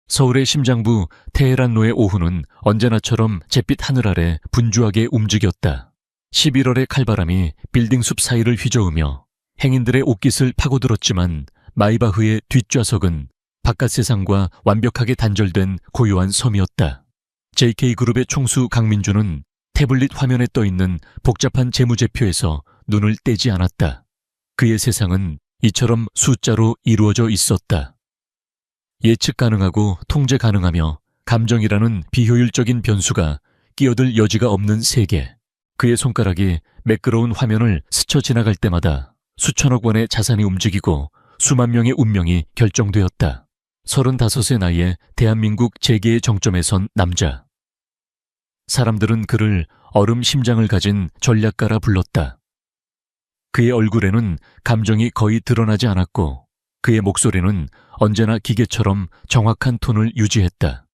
서울의 심장부 테헤란로의 오후는 언제나처럼 잿빛 하늘 아래 분주하게 움직였다. 11월의 칼바람이 빌딩숲 사이를 휘저으며 행인들의 옷깃을 파고들었지만 마이바흐의 뒷좌석은 바깥 세상과 완벽하게 단절된 고요한 섬이었다. JK그룹의 총수 강민주는 태블릿 화면에 떠있는 복잡한 재무제표에서 눈을 떼지 않았다. 그의 세상은 이처럼 숫자로 이루어져 있었다. 예측 가능하고 통제 가능하며 감정이라는 비효율적인 변수가 끼어들 여지가 없는 세계. 그의 손가락이 매끄러운 화면을 스쳐 지나갈 때마다 수천억 원의 자산이 움직이고 수만 명의 운명이 결정되었다. 35의 나이에 대한민국 재계의 정점에 선 남자. 사람들은 그를 얼음 심장을 가진 전략가라 불렀다. 그의 얼굴에는 감정이 거의 드러나지 않았고 그의 목소리는 언제나 기계처럼 정확한 톤을 유지했다.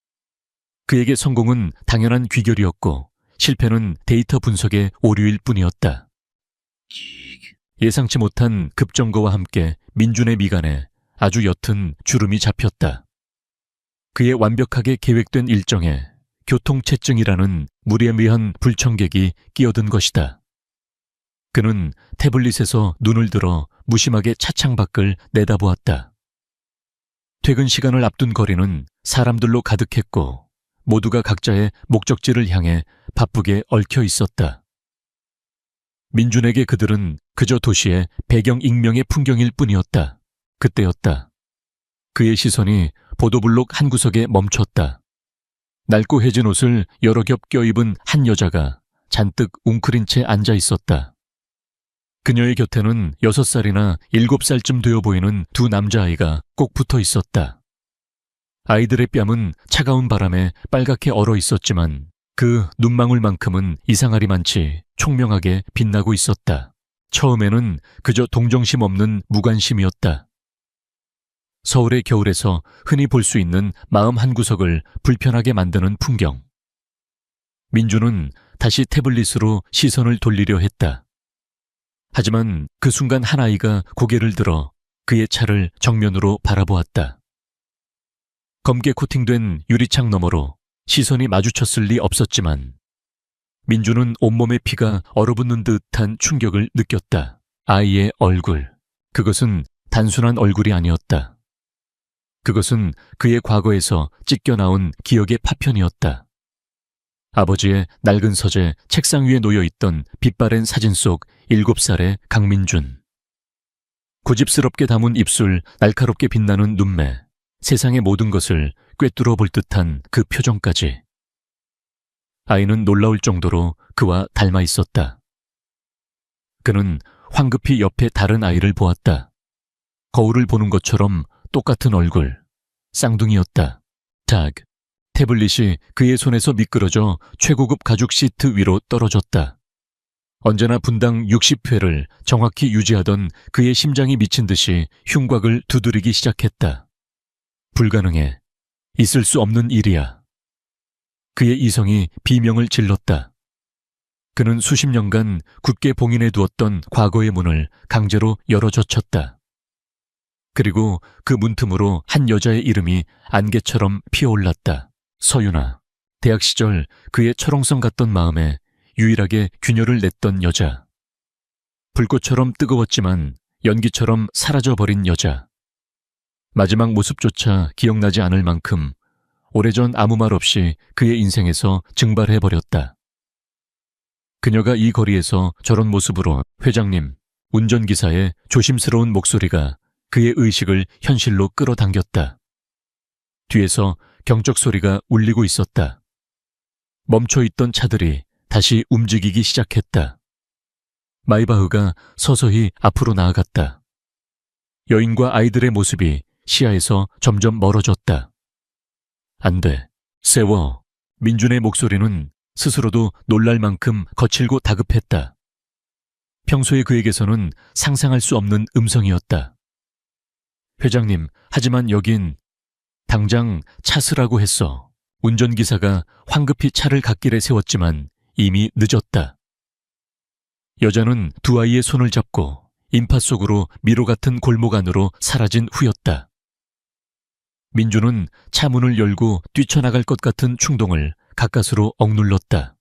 그에게 성공은 당연한 귀결이었고 실패는 데이터 분석의 오류일 뿐이었다. 예상치 못한 급정거와 함께 민준의 미간에 아주 옅은 주름이 잡혔다. 그의 완벽하게 계획된 일정에 교통체증이라는 무례무리한 불청객이 끼어든 것이다. 그는 태블릿에서 눈을 들어 무심하게 차창 밖을 내다보았다. 퇴근 시간을 앞둔 거리는 사람들로 가득했고 모두가 각자의 목적지를 향해 바쁘게 얽혀 있었다. 민준에게 그들은 그저 도시의 배경 익명의 풍경일 뿐이었다. 그때였다. 그의 시선이 보도블록 한 구석에 멈췄다. 낡고 해진 옷을 여러 겹 껴입은 한 여자가 잔뜩 웅크린 채 앉아 있었다. 그녀의 곁에는 6살이나 7살쯤 되어 보이는 두 남자아이가 꼭 붙어 있었다. 아이들의 뺨은 차가운 바람에 빨갛게 얼어 있었지만 그 눈망울만큼은 이상하리만치 총명하게 빛나고 있었다. 처음에는 그저 동정심 없는 무관심이었다. 서울의 겨울에서 흔히 볼 수 있는 마음 한구석을 불편하게 만드는 풍경. 민주는 다시 태블릿으로 시선을 돌리려 했다. 하지만 그 순간 한 아이가 고개를 들어 그의 차를 정면으로 바라보았다. 검게 코팅된 유리창 너머로 시선이 마주쳤을 리 없었지만 민주는 온몸의 피가 얼어붙는 듯한 충격을 느꼈다. 아이의 얼굴. 그것은 단순한 얼굴이 아니었다. 그것은 그의 과거에서 찢겨나온 기억의 파편이었다. 아버지의 낡은 서재 책상 위에 놓여있던 빛바랜 사진 속 7살의 강민준. 고집스럽게 담은 입술, 날카롭게 빛나는 눈매, 세상의 모든 것을 꿰뚫어 볼 듯한 그 표정까지. 아이는 놀라울 정도로 그와 닮아 있었다. 그는 황급히 옆에 다른 아이를 보았다. 거울을 보는 것처럼 똑같은 얼굴, 쌍둥이였다. 태블릿이 그의 손에서 미끄러져 최고급 가죽 시트 위로 떨어졌다. 언제나 분당 60회를 정확히 유지하던 그의 심장이 미친 듯이 흉곽을 두드리기 시작했다. 불가능해. 있을 수 없는 일이야. 그의 이성이 비명을 질렀다. 그는 수십 년간 굳게 봉인해 두었던 과거의 문을 강제로 열어젖혔다. 그리고 그 문틈으로 한 여자의 이름이 안개처럼 피어올랐다. 서윤아. 대학 시절 그의 철옹성 같던 마음에 유일하게 균열을 냈던 여자. 불꽃처럼 뜨거웠지만 연기처럼 사라져버린 여자. 마지막 모습조차 기억나지 않을 만큼 오래전 아무 말 없이 그의 인생에서 증발해버렸다. 그녀가 이 거리에서 저런 모습으로 회장님, 운전기사의 조심스러운 목소리가 그의 의식을 현실로 끌어당겼다. 뒤에서 경적 소리가 울리고 있었다. 멈춰있던 차들이 다시 움직이기 시작했다. 마이바흐가 서서히 앞으로 나아갔다. 여인과 아이들의 모습이 시야에서 점점 멀어졌다. 안 돼. 세워. 민준의 목소리는 스스로도 놀랄 만큼 거칠고 다급했다. 평소에 그에게서는 상상할 수 없는 음성이었다. 회장님, 하지만 여긴 당장 차 쓰라고 했어. 운전기사가 황급히 차를 갓길에 세웠지만 이미 늦었다. 여자는 두 아이의 손을 잡고 인파 속으로 미로 같은 골목 안으로 사라진 후였다. 민주는 차 문을 열고 뛰쳐나갈 것 같은 충동을 가까스로 억눌렀다.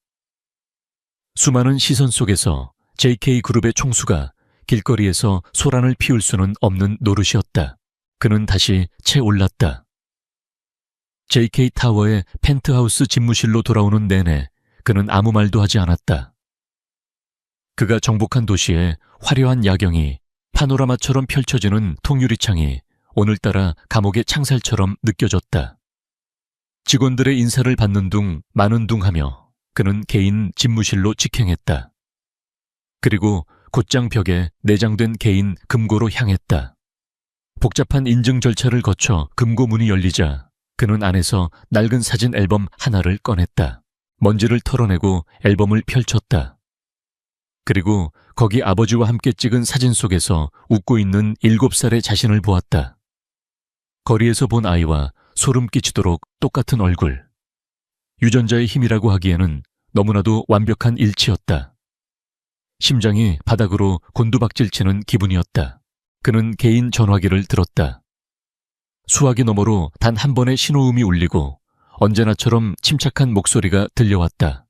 수많은 시선 속에서 JK그룹의 총수가 길거리에서 소란을 피울 수는 없는 노릇이었다. 그는 다시 채 올랐다. JK타워의 펜트하우스 집무실로 돌아오는 내내 그는 아무 말도 하지 않았다. 그가 정복한 도시의 화려한 야경이 파노라마처럼 펼쳐지는 통유리창이 오늘따라 감옥의 창살처럼 느껴졌다. 직원들의 인사를 받는 둥 마는 둥 하며 그는 개인 집무실로 직행했다. 그리고 곧장 벽에 내장된 개인 금고로 향했다. 복잡한 인증 절차를 거쳐 금고 문이 열리자 그는 안에서 낡은 사진 앨범 하나를 꺼냈다. 먼지를 털어내고 앨범을 펼쳤다. 그리고 거기 아버지와 함께 찍은 사진 속에서 웃고 있는 7살의 자신을 보았다. 거리에서 본 아이와 소름 끼치도록 똑같은 얼굴. 유전자의 힘이라고 하기에는 너무나도 완벽한 일치였다. 심장이 바닥으로 곤두박질치는 기분이었다. 그는 개인 전화기를 들었다. 수화기 너머로 단 한 번의 신호음이 울리고 언제나처럼 침착한 목소리가 들려왔다.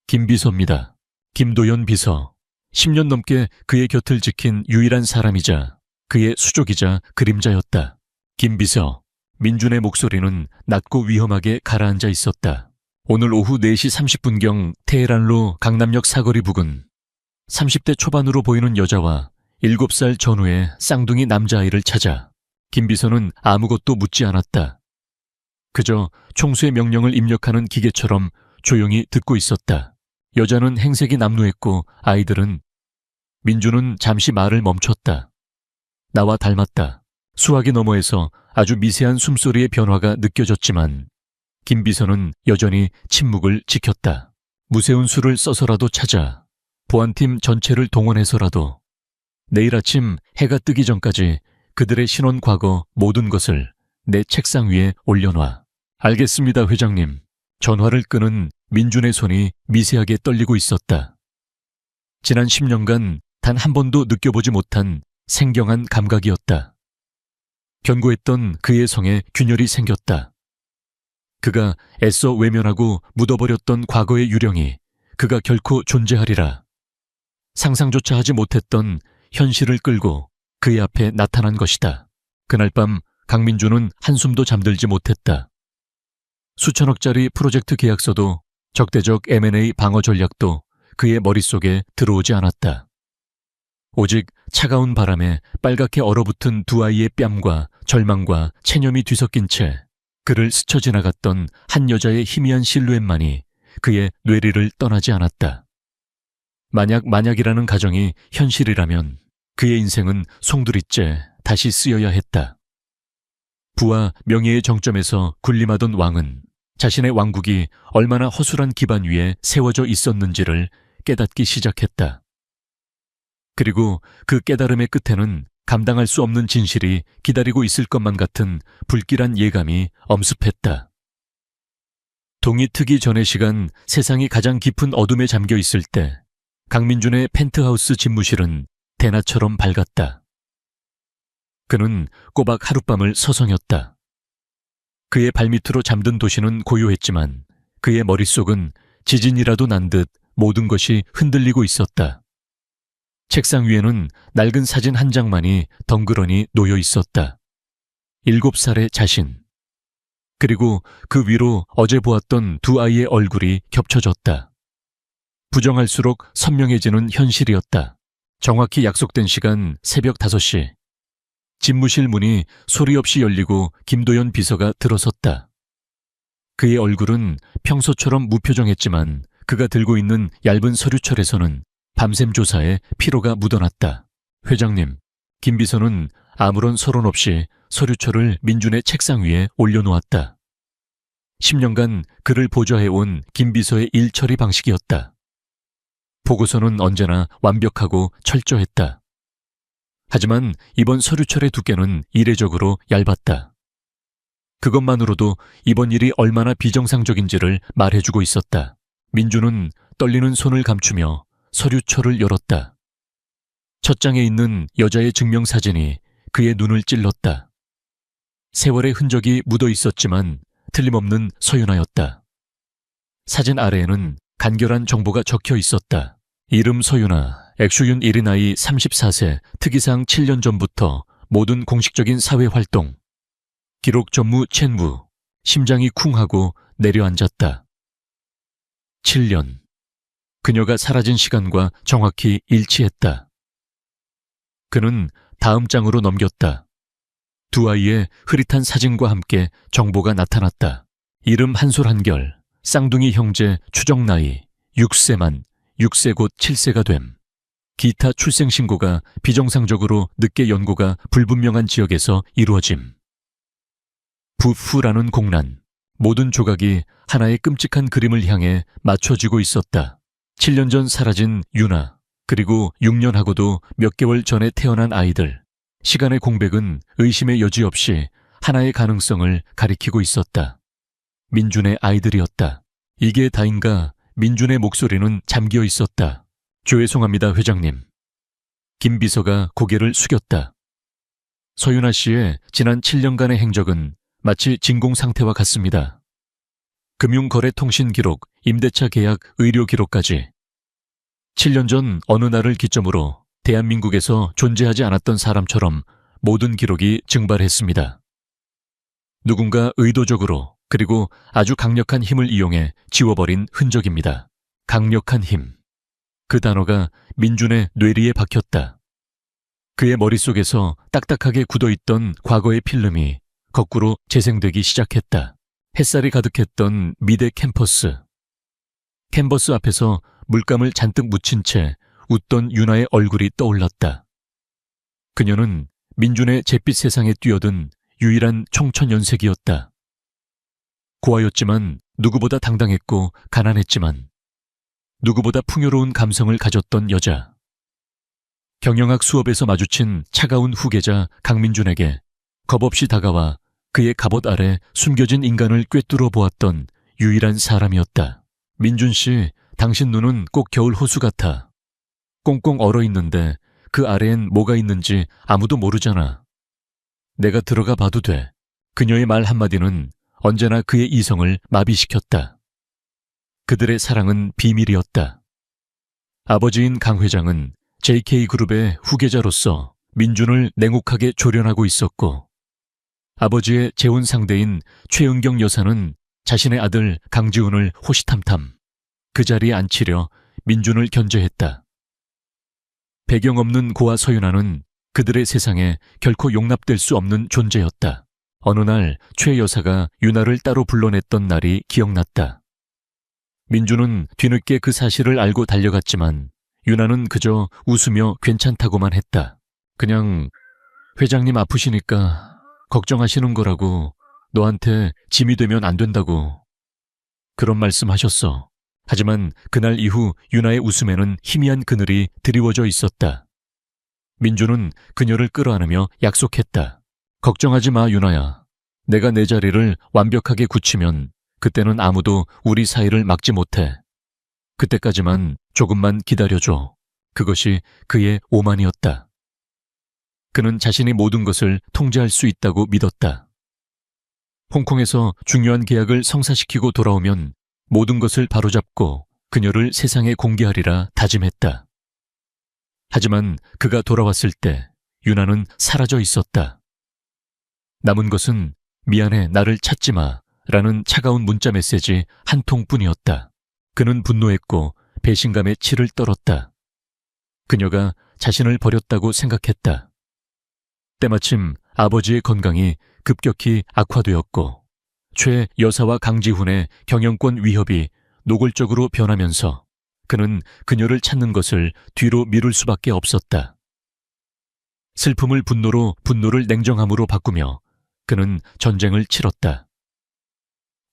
김비서입니다. 김도연 비서. 10년 넘게 그의 곁을 지킨 유일한 사람이자 그의 수족이자 그림자였다. 김비서. 민준의 목소리는 낮고 위험하게 가라앉아 있었다. 오늘 오후 4시 30분경 테헤란로 강남역 사거리 부근 30대 초반으로 보이는 여자와 7살 전후의 쌍둥이 남자아이를 찾아 김비서는 아무것도 묻지 않았다. 그저 총수의 명령을 입력하는 기계처럼 조용히 듣고 있었다. 여자는 행색이 남루했고 아이들은 민주는 잠시 말을 멈췄다. 나와 닮았다. 수화기 너머에서 아주 미세한 숨소리의 변화가 느껴졌지만 김비서는 여전히 침묵을 지켰다. 무세운 수를 써서라도 찾아 보안팀 전체를 동원해서라도 내일 아침 해가 뜨기 전까지 그들의 신원 과거 모든 것을 내 책상 위에 올려놔. 알겠습니다, 회장님. 전화를 끄는 민준의 손이 미세하게 떨리고 있었다. 지난 10년간 단 한 번도 느껴보지 못한 생경한 감각이었다. 견고했던 그의 성에 균열이 생겼다. 그가 애써 외면하고 묻어버렸던 과거의 유령이 그가 결코 존재하리라. 상상조차 하지 못했던 현실을 끌고 그의 앞에 나타난 것이다. 그날 밤 강민주는 한숨도 잠들지 못했다. 수천억짜리 프로젝트 계약서도 적대적 M&A 방어 전략도 그의 머릿속에 들어오지 않았다. 오직 차가운 바람에 빨갛게 얼어붙은 두 아이의 뺨과 절망과 체념이 뒤섞인 채 그를 스쳐 지나갔던 한 여자의 희미한 실루엣만이 그의 뇌리를 떠나지 않았다. 만약이라는 가정이 현실이라면 그의 인생은 송두리째 다시 쓰여야 했다. 부와 명예의 정점에서 군림하던 왕은 자신의 왕국이 얼마나 허술한 기반 위에 세워져 있었는지를 깨닫기 시작했다. 그리고 그 깨달음의 끝에는 감당할 수 없는 진실이 기다리고 있을 것만 같은 불길한 예감이 엄습했다. 동이 트기 전의 시간 세상이 가장 깊은 어둠에 잠겨 있을 때 강민준의 펜트하우스 집무실은 대낮처럼 밝았다. 그는 꼬박 하룻밤을 서성였다. 그의 발밑으로 잠든 도시는 고요했지만 그의 머릿속은 지진이라도 난 듯 모든 것이 흔들리고 있었다. 책상 위에는 낡은 사진 한 장만이 덩그러니 놓여 있었다. 7살의 자신. 그리고 그 위로 어제 보았던 두 아이의 얼굴이 겹쳐졌다. 부정할수록 선명해지는 현실이었다. 정확히 약속된 시간 새벽 5시. 집무실 문이 소리 없이 열리고 김도연 비서가 들어섰다. 그의 얼굴은 평소처럼 무표정했지만 그가 들고 있는 얇은 서류철에서는 밤샘 조사에 피로가 묻어났다. 회장님, 김 비서는 아무런 서론 없이 서류철을 민준의 책상 위에 올려놓았다. 10년간 그를 보좌해온 김 비서의 일 처리 방식이었다. 보고서는 언제나 완벽하고 철저했다. 하지만 이번 서류철의 두께는 이례적으로 얇았다. 그것만으로도 이번 일이 얼마나 비정상적인지를 말해주고 있었다. 민주는 떨리는 손을 감추며 서류철을 열었다. 첫 장에 있는 여자의 증명사진이 그의 눈을 찔렀다. 세월의 흔적이 묻어 있었지만 틀림없는 서윤아였다. 사진 아래에는 간결한 정보가 적혀 있었다. 이름 서윤아, 액슈윤 1인 나이 34세, 특이상 7년 전부터 모든 공식적인 사회활동. 기록 전무 첸무, 심장이 쿵하고 내려앉았다. 7년. 그녀가 사라진 시간과 정확히 일치했다. 그는 다음 장으로 넘겼다. 두 아이의 흐릿한 사진과 함께 정보가 나타났다. 이름 한솔 한결, 쌍둥이 형제 추정 나이 6세만 6세 곧 7세가 됨. 기타 출생신고가 비정상적으로 늦게 연고가 불분명한 지역에서 이루어짐. 부후라는 공란, 모든 조각이 하나의 끔찍한 그림을 향해 맞춰지고 있었다. 7년 전 사라진 유나, 그리고 6년하고도 몇 개월 전에 태어난 아이들. 시간의 공백은 의심의 여지 없이 하나의 가능성을 가리키고 있었다. 민준의 아이들이었다. 이게 다인가 민준의 목소리는 잠겨 있었다. 죄송합니다, 회장님. 김 비서가 고개를 숙였다. 서윤아 씨의 지난 7년간의 행적은 마치 진공 상태와 같습니다. 금융거래통신 기록, 임대차 계약, 의료 기록까지. 7년 전 어느 날을 기점으로 대한민국에서 존재하지 않았던 사람처럼 모든 기록이 증발했습니다. 누군가 의도적으로 그리고 아주 강력한 힘을 이용해 지워버린 흔적입니다. 강력한 힘. 그 단어가 민준의 뇌리에 박혔다. 그의 머릿속에서 딱딱하게 굳어있던 과거의 필름이 거꾸로 재생되기 시작했다. 햇살이 가득했던 미대 캠퍼스. 캔버스 앞에서 물감을 잔뜩 묻힌 채 웃던 유나의 얼굴이 떠올랐다. 그녀는 민준의 잿빛 세상에 뛰어든 유일한 청천연색이었다. 고아였지만 누구보다 당당했고 가난했지만 누구보다 풍요로운 감성을 가졌던 여자. 경영학 수업에서 마주친 차가운 후계자 강민준에게 겁없이 다가와 그의 갑옷 아래 숨겨진 인간을 꿰뚫어 보았던 유일한 사람이었다. 민준 씨, 당신 눈은 꼭 겨울 호수 같아. 꽁꽁 얼어있는데 그 아래엔 뭐가 있는지 아무도 모르잖아. 내가 들어가 봐도 돼. 그녀의 말 한마디는 언제나 그의 이성을 마비시켰다. 그들의 사랑은 비밀이었다. 아버지인 강 회장은 JK그룹의 후계자로서 민준을 냉혹하게 조련하고 있었고 아버지의 재혼 상대인 최은경 여사는 자신의 아들 강지훈을 호시탐탐 그 자리에 앉히려 민준을 견제했다. 배경 없는 고아 서윤아는 그들의 세상에 결코 용납될 수 없는 존재였다. 어느 날 최 여사가 유나를 따로 불러냈던 날이 기억났다. 민준은 뒤늦게 그 사실을 알고 달려갔지만 유나는 그저 웃으며 괜찮다고만 했다. 그냥 회장님 아프시니까 걱정하시는 거라고, 너한테 짐이 되면 안 된다고 그런 말씀하셨어. 하지만 그날 이후 유나의 웃음에는 희미한 그늘이 드리워져 있었다. 민준은 그녀를 끌어안으며 약속했다. 걱정하지 마, 유나야. 내가 내 자리를 완벽하게 굳히면 그때는 아무도 우리 사이를 막지 못해. 그때까지만 조금만 기다려줘. 그것이 그의 오만이었다. 그는 자신이 모든 것을 통제할 수 있다고 믿었다. 홍콩에서 중요한 계약을 성사시키고 돌아오면 모든 것을 바로잡고 그녀를 세상에 공개하리라 다짐했다. 하지만 그가 돌아왔을 때 유나는 사라져 있었다. 남은 것은 미안해, 나를 찾지 마 라는 차가운 문자 메시지 한 통뿐이었다. 그는 분노했고 배신감에 치를 떨었다. 그녀가 자신을 버렸다고 생각했다. 때마침 아버지의 건강이 급격히 악화되었고 최 여사와 강지훈의 경영권 위협이 노골적으로 변하면서 그는 그녀를 찾는 것을 뒤로 미룰 수밖에 없었다. 슬픔을 분노로, 분노를 냉정함으로 바꾸며 그는 전쟁을 치렀다.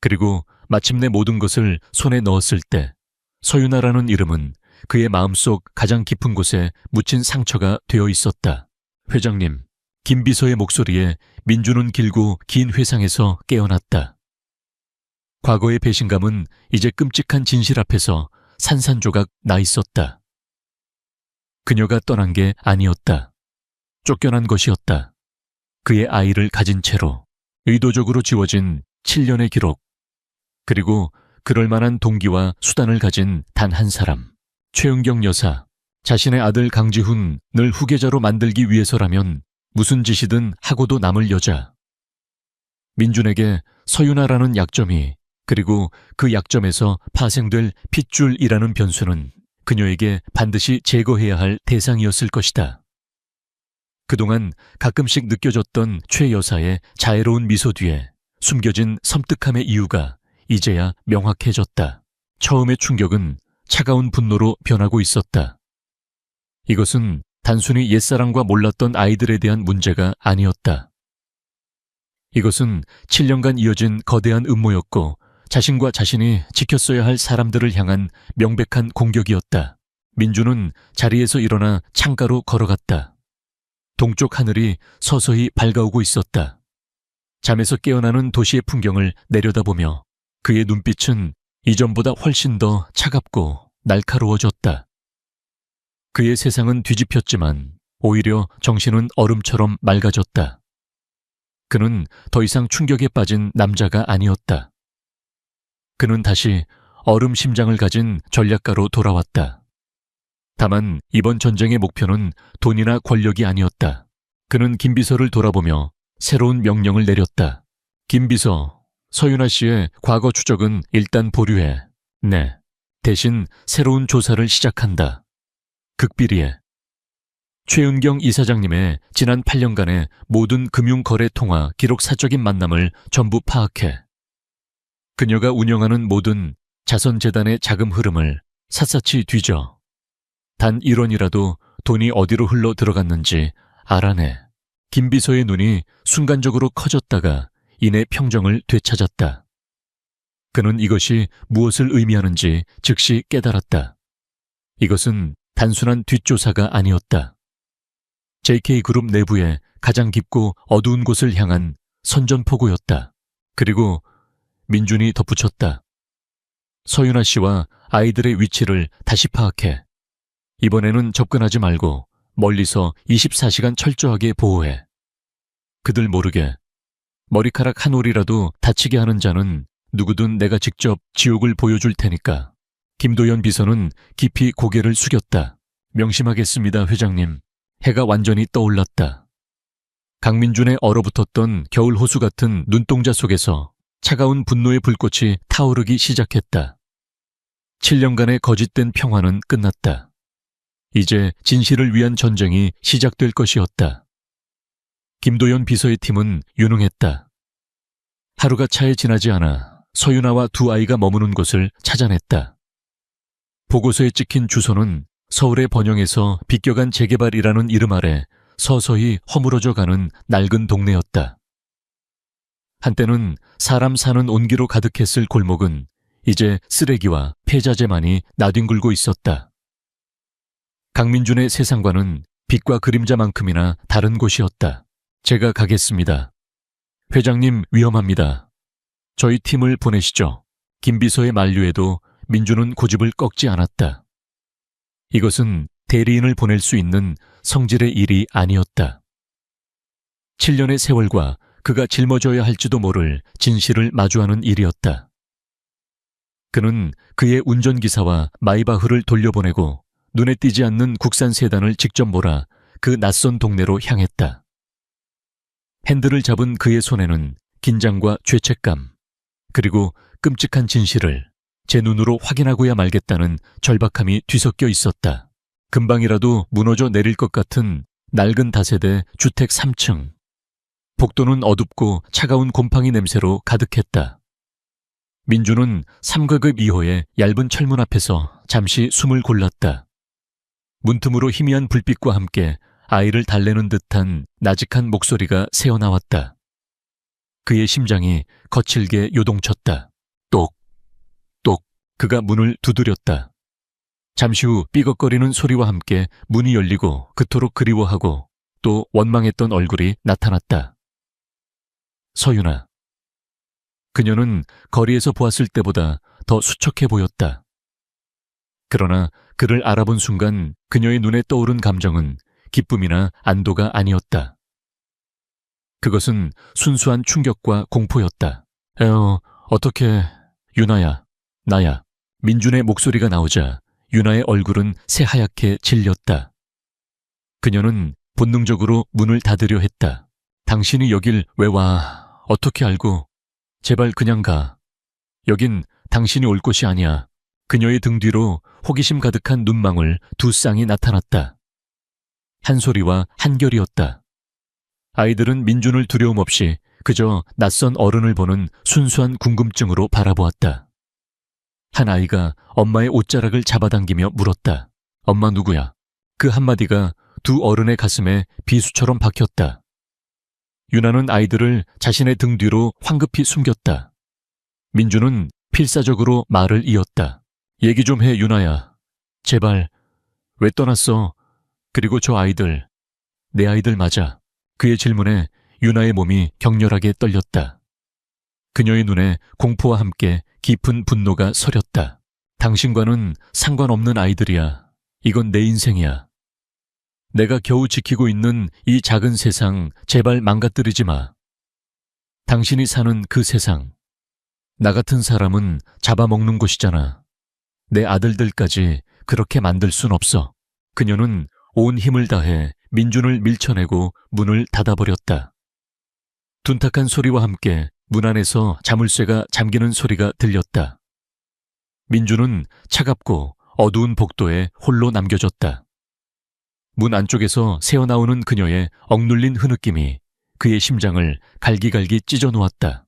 그리고 마침내 모든 것을 손에 넣었을 때 서윤아라는 이름은 그의 마음속 가장 깊은 곳에 묻힌 상처가 되어 있었다. 회장님, 김 비서의 목소리에 민준은 길고 긴 회상에서 깨어났다. 과거의 배신감은 이제 끔찍한 진실 앞에서 산산조각 나 있었다. 그녀가 떠난 게 아니었다. 쫓겨난 것이었다. 그의 아이를 가진 채로. 의도적으로 지워진 7년의 기록, 그리고 그럴 만한 동기와 수단을 가진 단 한 사람, 최은경 여사. 자신의 아들 강지훈 늘 후계자로 만들기 위해서라면 무슨 짓이든 하고도 남을 여자. 민준에게 서윤아라는 약점이, 그리고 그 약점에서 파생될 핏줄이라는 변수는 그녀에게 반드시 제거해야 할 대상이었을 것이다. 그동안 가끔씩 느껴졌던 최 여사의 자애로운 미소 뒤에 숨겨진 섬뜩함의 이유가 이제야 명확해졌다. 처음의 충격은 차가운 분노로 변하고 있었다. 이것은 단순히 옛사랑과 몰랐던 아이들에 대한 문제가 아니었다. 이것은 7년간 이어진 거대한 음모였고 자신과 자신이 지켰어야 할 사람들을 향한 명백한 공격이었다. 민주는 자리에서 일어나 창가로 걸어갔다. 동쪽 하늘이 서서히 밝아오고 있었다. 잠에서 깨어나는 도시의 풍경을 내려다보며 그의 눈빛은 이전보다 훨씬 더 차갑고 날카로워졌다. 그의 세상은 뒤집혔지만 오히려 정신은 얼음처럼 맑아졌다. 그는 더 이상 충격에 빠진 남자가 아니었다. 그는 다시 얼음 심장을 가진 전략가로 돌아왔다. 다만 이번 전쟁의 목표는 돈이나 권력이 아니었다. 그는 김비서를 돌아보며 새로운 명령을 내렸다. 김비서, 서윤아 씨의 과거 추적은 일단 보류해. 네. 대신 새로운 조사를 시작한다. 극비리에. 최은경 이사장님의 지난 8년간의 모든 금융거래 통화 기록 사적인 만남을 전부 파악해. 그녀가 운영하는 모든 자선재단의 자금 흐름을 샅샅이 뒤져. 단 1원이라도 돈이 어디로 흘러 들어갔는지 알아내. 김비서의 눈이 순간적으로 커졌다가 이내 평정을 되찾았다. 그는 이것이 무엇을 의미하는지 즉시 깨달았다. 이것은 단순한 뒷조사가 아니었다. JK그룹 내부의 가장 깊고 어두운 곳을 향한 선전포고였다. 그리고 민준이 덧붙였다. 서윤아 씨와 아이들의 위치를 다시 파악해. 이번에는 접근하지 말고 멀리서 24시간 철저하게 보호해. 그들 모르게 머리카락 한 올이라도 다치게 하는 자는 누구든 내가 직접 지옥을 보여줄 테니까. 김도연 비서는 깊이 고개를 숙였다. 명심하겠습니다, 회장님. 해가 완전히 떠올랐다. 강민준의 얼어붙었던 겨울 호수 같은 눈동자 속에서 차가운 분노의 불꽃이 타오르기 시작했다. 7년간의 거짓된 평화는 끝났다. 이제 진실을 위한 전쟁이 시작될 것이었다. 김도연 비서의 팀은 유능했다. 하루가 차에 지나지 않아 서윤아와 두 아이가 머무는 곳을 찾아냈다. 보고서에 찍힌 주소는 서울의 번영에서 비껴간 재개발이라는 이름 아래 서서히 허물어져가는 낡은 동네였다. 한때는 사람 사는 온기로 가득했을 골목은 이제 쓰레기와 폐자재만이 나뒹굴고 있었다. 강민준의 세상과는 빛과 그림자만큼이나 다른 곳이었다. 제가 가겠습니다. 회장님 위험합니다. 저희 팀을 보내시죠. 김비서의 만류에도 민준은 고집을 꺾지 않았다. 이것은 대리인을 보낼 수 있는 성질의 일이 아니었다. 7년의 세월과 그가 짊어져야 할지도 모를 진실을 마주하는 일이었다. 그는 그의 운전기사와 마이바흐를 돌려보내고 눈에 띄지 않는 국산 세단을 직접 몰아 그 낯선 동네로 향했다. 핸들을 잡은 그의 손에는 긴장과 죄책감, 그리고 끔찍한 진실을 제 눈으로 확인하고야 말겠다는 절박함이 뒤섞여 있었다. 금방이라도 무너져 내릴 것 같은 낡은 다세대 주택 3층. 복도는 어둡고 차가운 곰팡이 냄새로 가득했다. 민주는 3가급 2호의 얇은 철문 앞에서 잠시 숨을 골랐다. 문틈으로 희미한 불빛과 함께 아이를 달래는 듯한 나직한 목소리가 새어나왔다. 그의 심장이 거칠게 요동쳤다. 똑, 똑. 그가 문을 두드렸다. 잠시 후 삐걱거리는 소리와 함께 문이 열리고 그토록 그리워하고 또 원망했던 얼굴이 나타났다. 서윤아. 그녀는 거리에서 보았을 때보다 더 수척해 보였다. 그러나 그를 알아본 순간 그녀의 눈에 떠오른 감정은 기쁨이나 안도가 아니었다. 그것은 순수한 충격과 공포였다. 어떻게, 유나야, 나야. 민준의 목소리가 나오자 유나의 얼굴은 새하얗게 질렸다. 그녀는 본능적으로 문을 닫으려 했다. 당신이 여길 왜 와? 어떻게 알고? 제발 그냥 가. 여긴 당신이 올 곳이 아니야. 그녀의 등 뒤로 호기심 가득한 눈망울 두 쌍이 나타났다. 한 소리와 한결이었다. 아이들은 민준을 두려움 없이 그저 낯선 어른을 보는 순수한 궁금증으로 바라보았다. 한 아이가 엄마의 옷자락을 잡아당기며 물었다. 엄마 누구야? 그 한마디가 두 어른의 가슴에 비수처럼 박혔다. 유나는 아이들을 자신의 등 뒤로 황급히 숨겼다. 민준은 필사적으로 말을 이었다. 얘기 좀 해, 유나야. 제발. 왜 떠났어? 그리고 저 아이들. 내 아이들 맞아. 그의 질문에 유나의 몸이 격렬하게 떨렸다. 그녀의 눈에 공포와 함께 깊은 분노가 서렸다. 당신과는 상관없는 아이들이야. 이건 내 인생이야. 내가 겨우 지키고 있는 이 작은 세상 제발 망가뜨리지 마. 당신이 사는 그 세상. 나 같은 사람은 잡아먹는 곳이잖아. 내 아들들까지 그렇게 만들 순 없어. 그녀는 온 힘을 다해 민준을 밀쳐내고 문을 닫아버렸다. 둔탁한 소리와 함께 문 안에서 자물쇠가 잠기는 소리가 들렸다. 민준은 차갑고 어두운 복도에 홀로 남겨졌다. 문 안쪽에서 새어나오는 그녀의 억눌린 흐느낌이 그의 심장을 갈기갈기 찢어놓았다.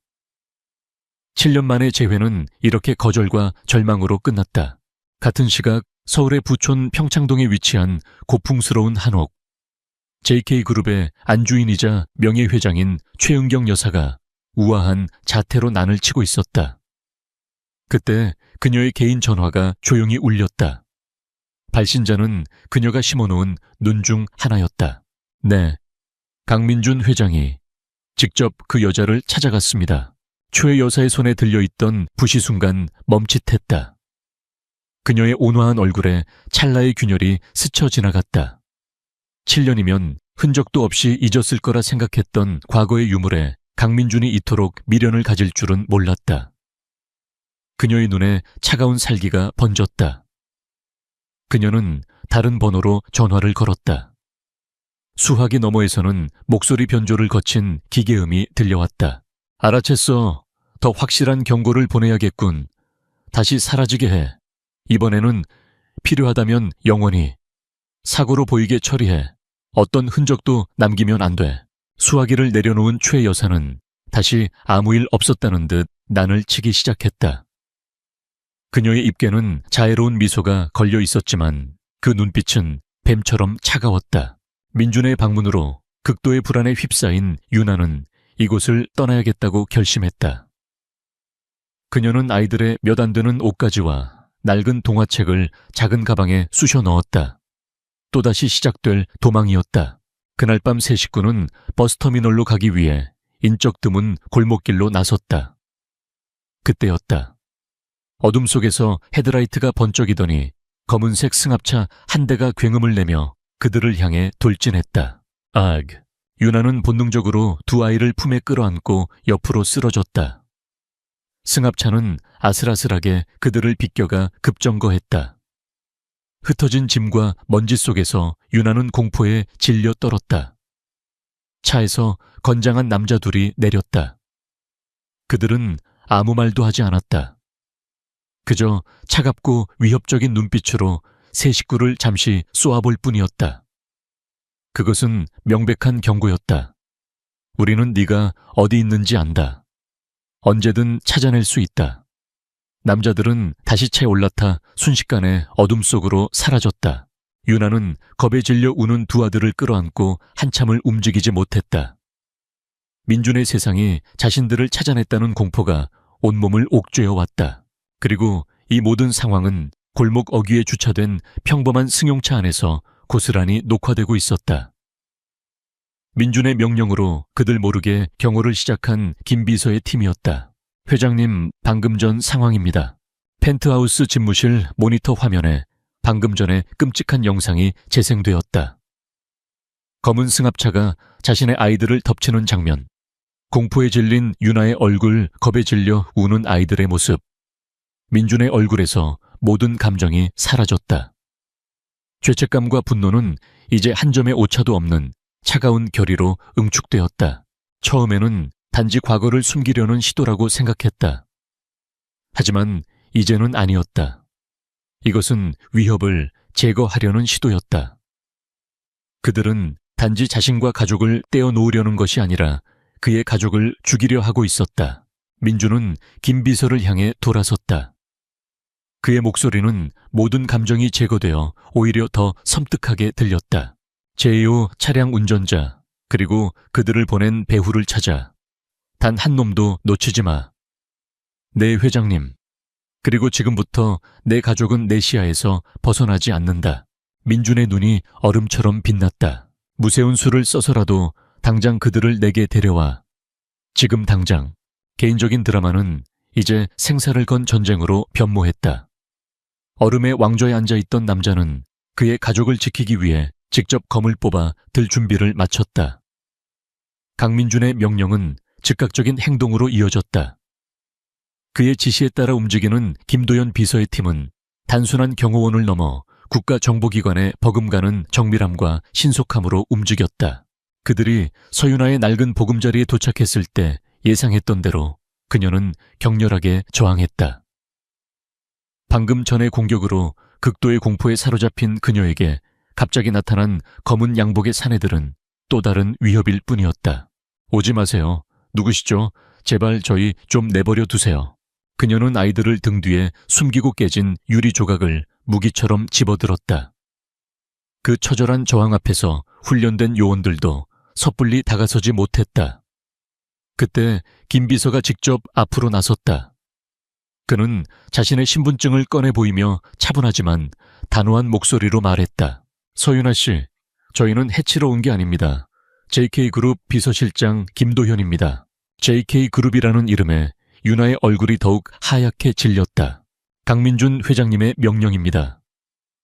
7년 만의 재회는 이렇게 거절과 절망으로 끝났다. 같은 시각 서울의 부촌 평창동에 위치한 고풍스러운 한옥. JK그룹의 안주인이자 명예회장인 최은경 여사가 우아한 자태로 난을 치고 있었다. 그때 그녀의 개인 전화가 조용히 울렸다. 발신자는 그녀가 심어놓은 눈 중 하나였다. 네, 강민준 회장이 직접 그 여자를 찾아갔습니다. 최 여사의 손에 들려있던 붓이 순간 멈칫했다. 그녀의 온화한 얼굴에 찰나의 균열이 스쳐 지나갔다. 7년이면 흔적도 없이 잊었을 거라 생각했던 과거의 유물에 강민준이 이토록 미련을 가질 줄은 몰랐다. 그녀의 눈에 차가운 살기가 번졌다. 그녀는 다른 번호로 전화를 걸었다. 수화기 너머에서는 목소리 변조를 거친 기계음이 들려왔다. 알아챘어. 더 확실한 경고를 보내야겠군. 다시 사라지게 해. 이번에는 필요하다면 영원히. 사고로 보이게 처리해. 어떤 흔적도 남기면 안 돼. 수화기를 내려놓은 최 여사는 다시 아무 일 없었다는 듯 난을 치기 시작했다. 그녀의 입에는 자애로운 미소가 걸려 있었지만 그 눈빛은 뱀처럼 차가웠다. 민준의 방문으로 극도의 불안에 휩싸인 유나는 이곳을 떠나야겠다고 결심했다. 그녀는 아이들의 몇 안 되는 옷가지와 낡은 동화책을 작은 가방에 쑤셔 넣었다. 또다시 시작될 도망이었다. 그날 밤 세 식구는 버스터미널로 가기 위해 인적 드문 골목길로 나섰다. 그때였다. 어둠 속에서 헤드라이트가 번쩍이더니 검은색 승합차 한 대가 굉음을 내며 그들을 향해 돌진했다. 유나는 본능적으로 두 아이를 품에 끌어안고 옆으로 쓰러졌다. 승합차는 아슬아슬하게 그들을 비껴가 급정거했다. 흩어진 짐과 먼지 속에서 유나는 공포에 질려 떨었다. 차에서 건장한 남자 둘이 내렸다. 그들은 아무 말도 하지 않았다. 그저 차갑고 위협적인 눈빛으로 세 식구를 잠시 쏘아볼 뿐이었다. 그것은 명백한 경고였다. 우리는 네가 어디 있는지 안다. 언제든 찾아낼 수 있다. 남자들은 다시 차에 올라타 순식간에 어둠 속으로 사라졌다. 유나는 겁에 질려 우는 두 아들을 끌어안고 한참을 움직이지 못했다. 민준의 세상이 자신들을 찾아냈다는 공포가 온몸을 옥죄어 왔다. 그리고 이 모든 상황은 골목 어귀에 주차된 평범한 승용차 안에서 고스란히 녹화되고 있었다. 민준의 명령으로 그들 모르게 경호를 시작한 김 비서의 팀이었다. 회장님, 방금 전 상황입니다. 펜트하우스 집무실 모니터 화면에 방금 전에 끔찍한 영상이 재생되었다. 검은 승합차가 자신의 아이들을 덮치는 장면, 공포에 질린 유나의 얼굴, 겁에 질려 우는 아이들의 모습. 민준의 얼굴에서 모든 감정이 사라졌다. 죄책감과 분노는 이제 한 점의 오차도 없는 차가운 결의로 응축되었다. 처음에는 단지 과거를 숨기려는 시도라고 생각했다. 하지만 이제는 아니었다. 이것은 위협을 제거하려는 시도였다. 그들은 단지 자신과 가족을 떼어놓으려는 것이 아니라 그의 가족을 죽이려 하고 있었다. 민주는 김 비서를 향해 돌아섰다. 그의 목소리는 모든 감정이 제거되어 오히려 더 섬뜩하게 들렸다. 제2호 차량 운전자, 그리고 그들을 보낸 배후를 찾아. 단 한 놈도 놓치지 마. 네, 회장님. 그리고 지금부터 내 가족은 내 시야에서 벗어나지 않는다. 민준의 눈이 얼음처럼 빛났다. 무세운 수를 써서라도 당장 그들을 내게 데려와. 지금 당장. 개인적인 드라마는 이제 생사를 건 전쟁으로 변모했다. 얼음의 왕좌에 앉아있던 남자는 그의 가족을 지키기 위해 직접 검을 뽑아 들 준비를 마쳤다. 강민준의 명령은 즉각적인 행동으로 이어졌다. 그의 지시에 따라 움직이는 김도연 비서의 팀은 단순한 경호원을 넘어 국가정보기관에 버금가는 정밀함과 신속함으로 움직였다. 그들이 서윤아의 낡은 보금자리에 도착했을 때 예상했던 대로 그녀는 격렬하게 저항했다. 방금 전의 공격으로 극도의 공포에 사로잡힌 그녀에게 갑자기 나타난 검은 양복의 사내들은 또 다른 위협일 뿐이었다. 오지 마세요. 누구시죠? 제발 저희 좀 내버려 두세요. 그녀는 아이들을 등 뒤에 숨기고 깨진 유리 조각을 무기처럼 집어들었다. 그 처절한 저항 앞에서 훈련된 요원들도 섣불리 다가서지 못했다. 그때 김 비서가 직접 앞으로 나섰다. 그는 자신의 신분증을 꺼내 보이며 차분하지만 단호한 목소리로 말했다. 서윤아 씨, 저희는 해치러 온 게 아닙니다. JK그룹 비서실장 김도현입니다. JK그룹이라는 이름에 윤아의 얼굴이 더욱 하얗게 질렸다. 강민준 회장님의 명령입니다.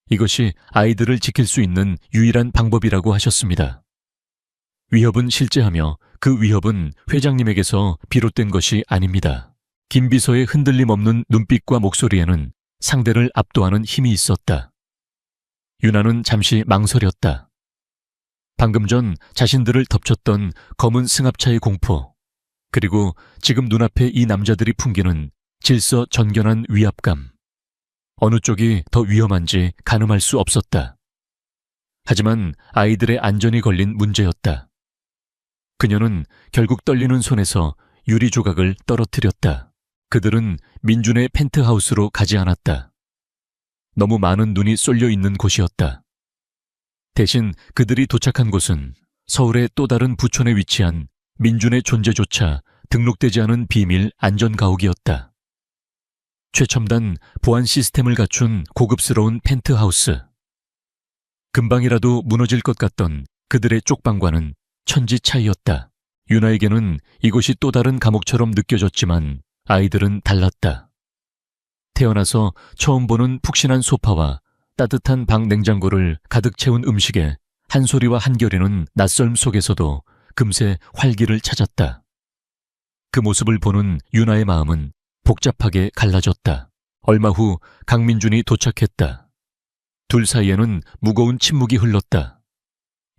이것이 아이들을 지킬 수 있는 유일한 방법이라고 하셨습니다. 위협은 실제하며 그 위협은 회장님에게서 비롯된 것이 아닙니다. 김 비서의 흔들림 없는 눈빛과 목소리에는 상대를 압도하는 힘이 있었다. 윤아는 잠시 망설였다. 방금 전 자신들을 덮쳤던 검은 승합차의 공포, 그리고 지금 눈앞에 이 남자들이 풍기는 질서전견한 위압감. 어느 쪽이 더 위험한지 가늠할 수 없었다. 하지만 아이들의 안전이 걸린 문제였다. 그녀는 결국 떨리는 손에서 유리 조각을 떨어뜨렸다. 그들은 민준의 펜트하우스로 가지 않았다. 너무 많은 눈이 쏠려 있는 곳이었다. 대신 그들이 도착한 곳은 서울의 또 다른 부촌에 위치한 민준의 존재조차 등록되지 않은 비밀 안전가옥이었다. 최첨단 보안 시스템을 갖춘 고급스러운 펜트하우스. 금방이라도 무너질 것 같던 그들의 쪽방과는 천지 차이였다. 윤아에게는 이곳이 또 다른 감옥처럼 느껴졌지만 아이들은 달랐다. 태어나서 처음 보는 푹신한 소파와 따뜻한 방 냉장고를 가득 채운 음식에 한 소리와 한결이는 낯설음 속에서도 금세 활기를 찾았다. 그 모습을 보는 윤아의 마음은 복잡하게 갈라졌다. 얼마 후 강민준이 도착했다. 둘 사이에는 무거운 침묵이 흘렀다.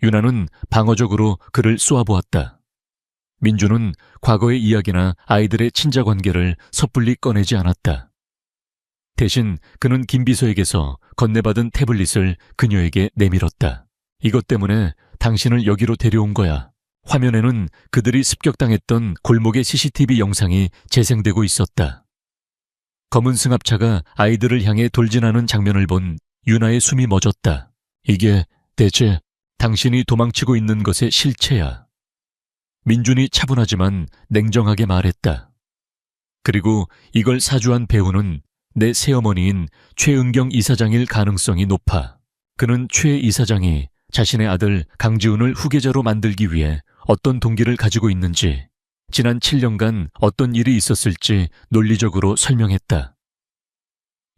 윤아는 방어적으로 그를 쏘아보았다. 민준은 과거의 이야기나 아이들의 친자 관계를 섣불리 꺼내지 않았다. 대신 그는 김 비서에게서 건네받은 태블릿을 그녀에게 내밀었다. 이것 때문에 당신을 여기로 데려온 거야. 화면에는 그들이 습격당했던 골목의 CCTV 영상이 재생되고 있었다. 검은 승합차가 아이들을 향해 돌진하는 장면을 본 윤아의 숨이 멎었다. 이게 대체 당신이 도망치고 있는 것의 실체야. 민준이 차분하지만 냉정하게 말했다. 그리고 이걸 사주한 배우는 내 새어머니인 최은경 이사장일 가능성이 높아. 그는 최 이사장이 자신의 아들 강지훈을 후계자로 만들기 위해 어떤 동기를 가지고 있는지, 지난 7년간 어떤 일이 있었을지 논리적으로 설명했다.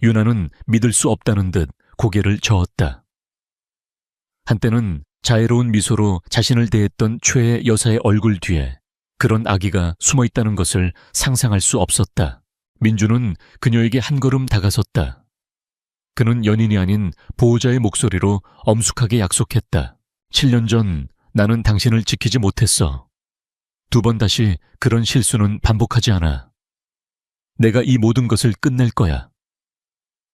윤아는 믿을 수 없다는 듯 고개를 저었다. 한때는 자애로운 미소로 자신을 대했던 최애 여사의 얼굴 뒤에 그런 아기가 숨어 있다는 것을 상상할 수 없었다. 민주는 그녀에게 한 걸음 다가섰다. 그는 연인이 아닌 보호자의 목소리로 엄숙하게 약속했다. 7년 전 나는 당신을 지키지 못했어. 2번 다시 그런 실수는 반복하지 않아. 내가 이 모든 것을 끝낼 거야.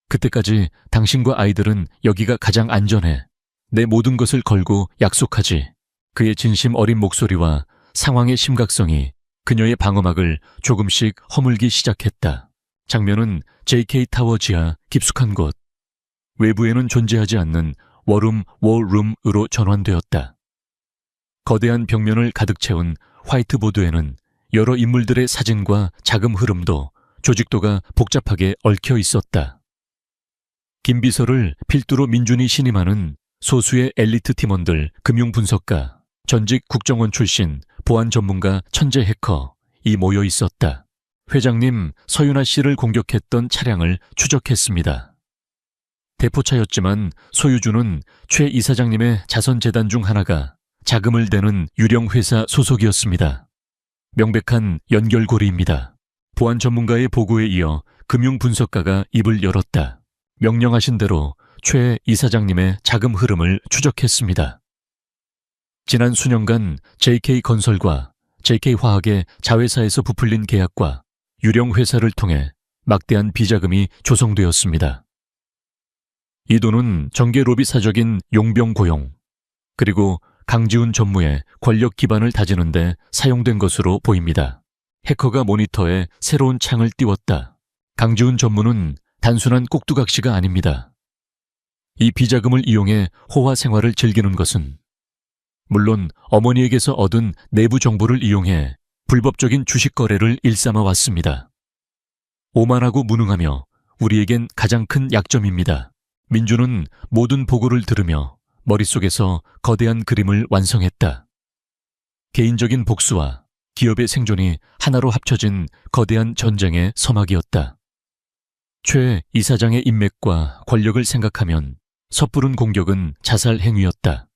그때까지 당신과 아이들은 여기가 가장 안전해. 내 모든 것을 걸고 약속하지. 그의 진심 어린 목소리와 상황의 심각성이 그녀의 방어막을 조금씩 허물기 시작했다. 장면은 JK 타워 지하 깊숙한 곳. 외부에는 존재하지 않는 워룸 워룸으로 전환되었다. 거대한 벽면을 가득 채운 화이트보드에는 여러 인물들의 사진과 자금 흐름도 조직도가 복잡하게 얽혀 있었다. 김 비서를 필두로 민준이 신임하는 소수의 엘리트 팀원들, 금융분석가, 전직 국정원 출신, 보안 전문가, 천재 해커이 모여 있었다. 회장님 서윤아 씨를 공격했던 차량을 추적했습니다. 대포차였지만 소유주는 최 이사장님의 자선재단 중 하나가 자금을 대는 유령회사 소속이었습니다. 명백한 연결고리입니다. 보안 전문가의 보고에 이어 금융분석가가 입을 열었다. 명령하신 대로 최 이사장님의 자금 흐름을 추적했습니다. 지난 수년간 JK건설과 JK화학의 자회사에서 부풀린 계약과 유령회사를 통해 막대한 비자금이 조성되었습니다. 이 돈은 정계 로비 사적인 용병 고용, 그리고 강지훈 전무의 권력 기반을 다지는 데 사용된 것으로 보입니다. 해커가 모니터에 새로운 창을 띄웠다. 강지훈 전무는 단순한 꼭두각시가 아닙니다. 이 비자금을 이용해 호화 생활을 즐기는 것은 물론 어머니에게서 얻은 내부 정보를 이용해 불법적인 주식 거래를 일삼아 왔습니다. 오만하고 무능하며 우리에겐 가장 큰 약점입니다. 민주는 모든 보고를 들으며 머릿속에서 거대한 그림을 완성했다. 개인적인 복수와 기업의 생존이 하나로 합쳐진 거대한 전쟁의 서막이었다. 최 이사장의 인맥과 권력을 생각하면 섣부른 공격은 자살 행위였다.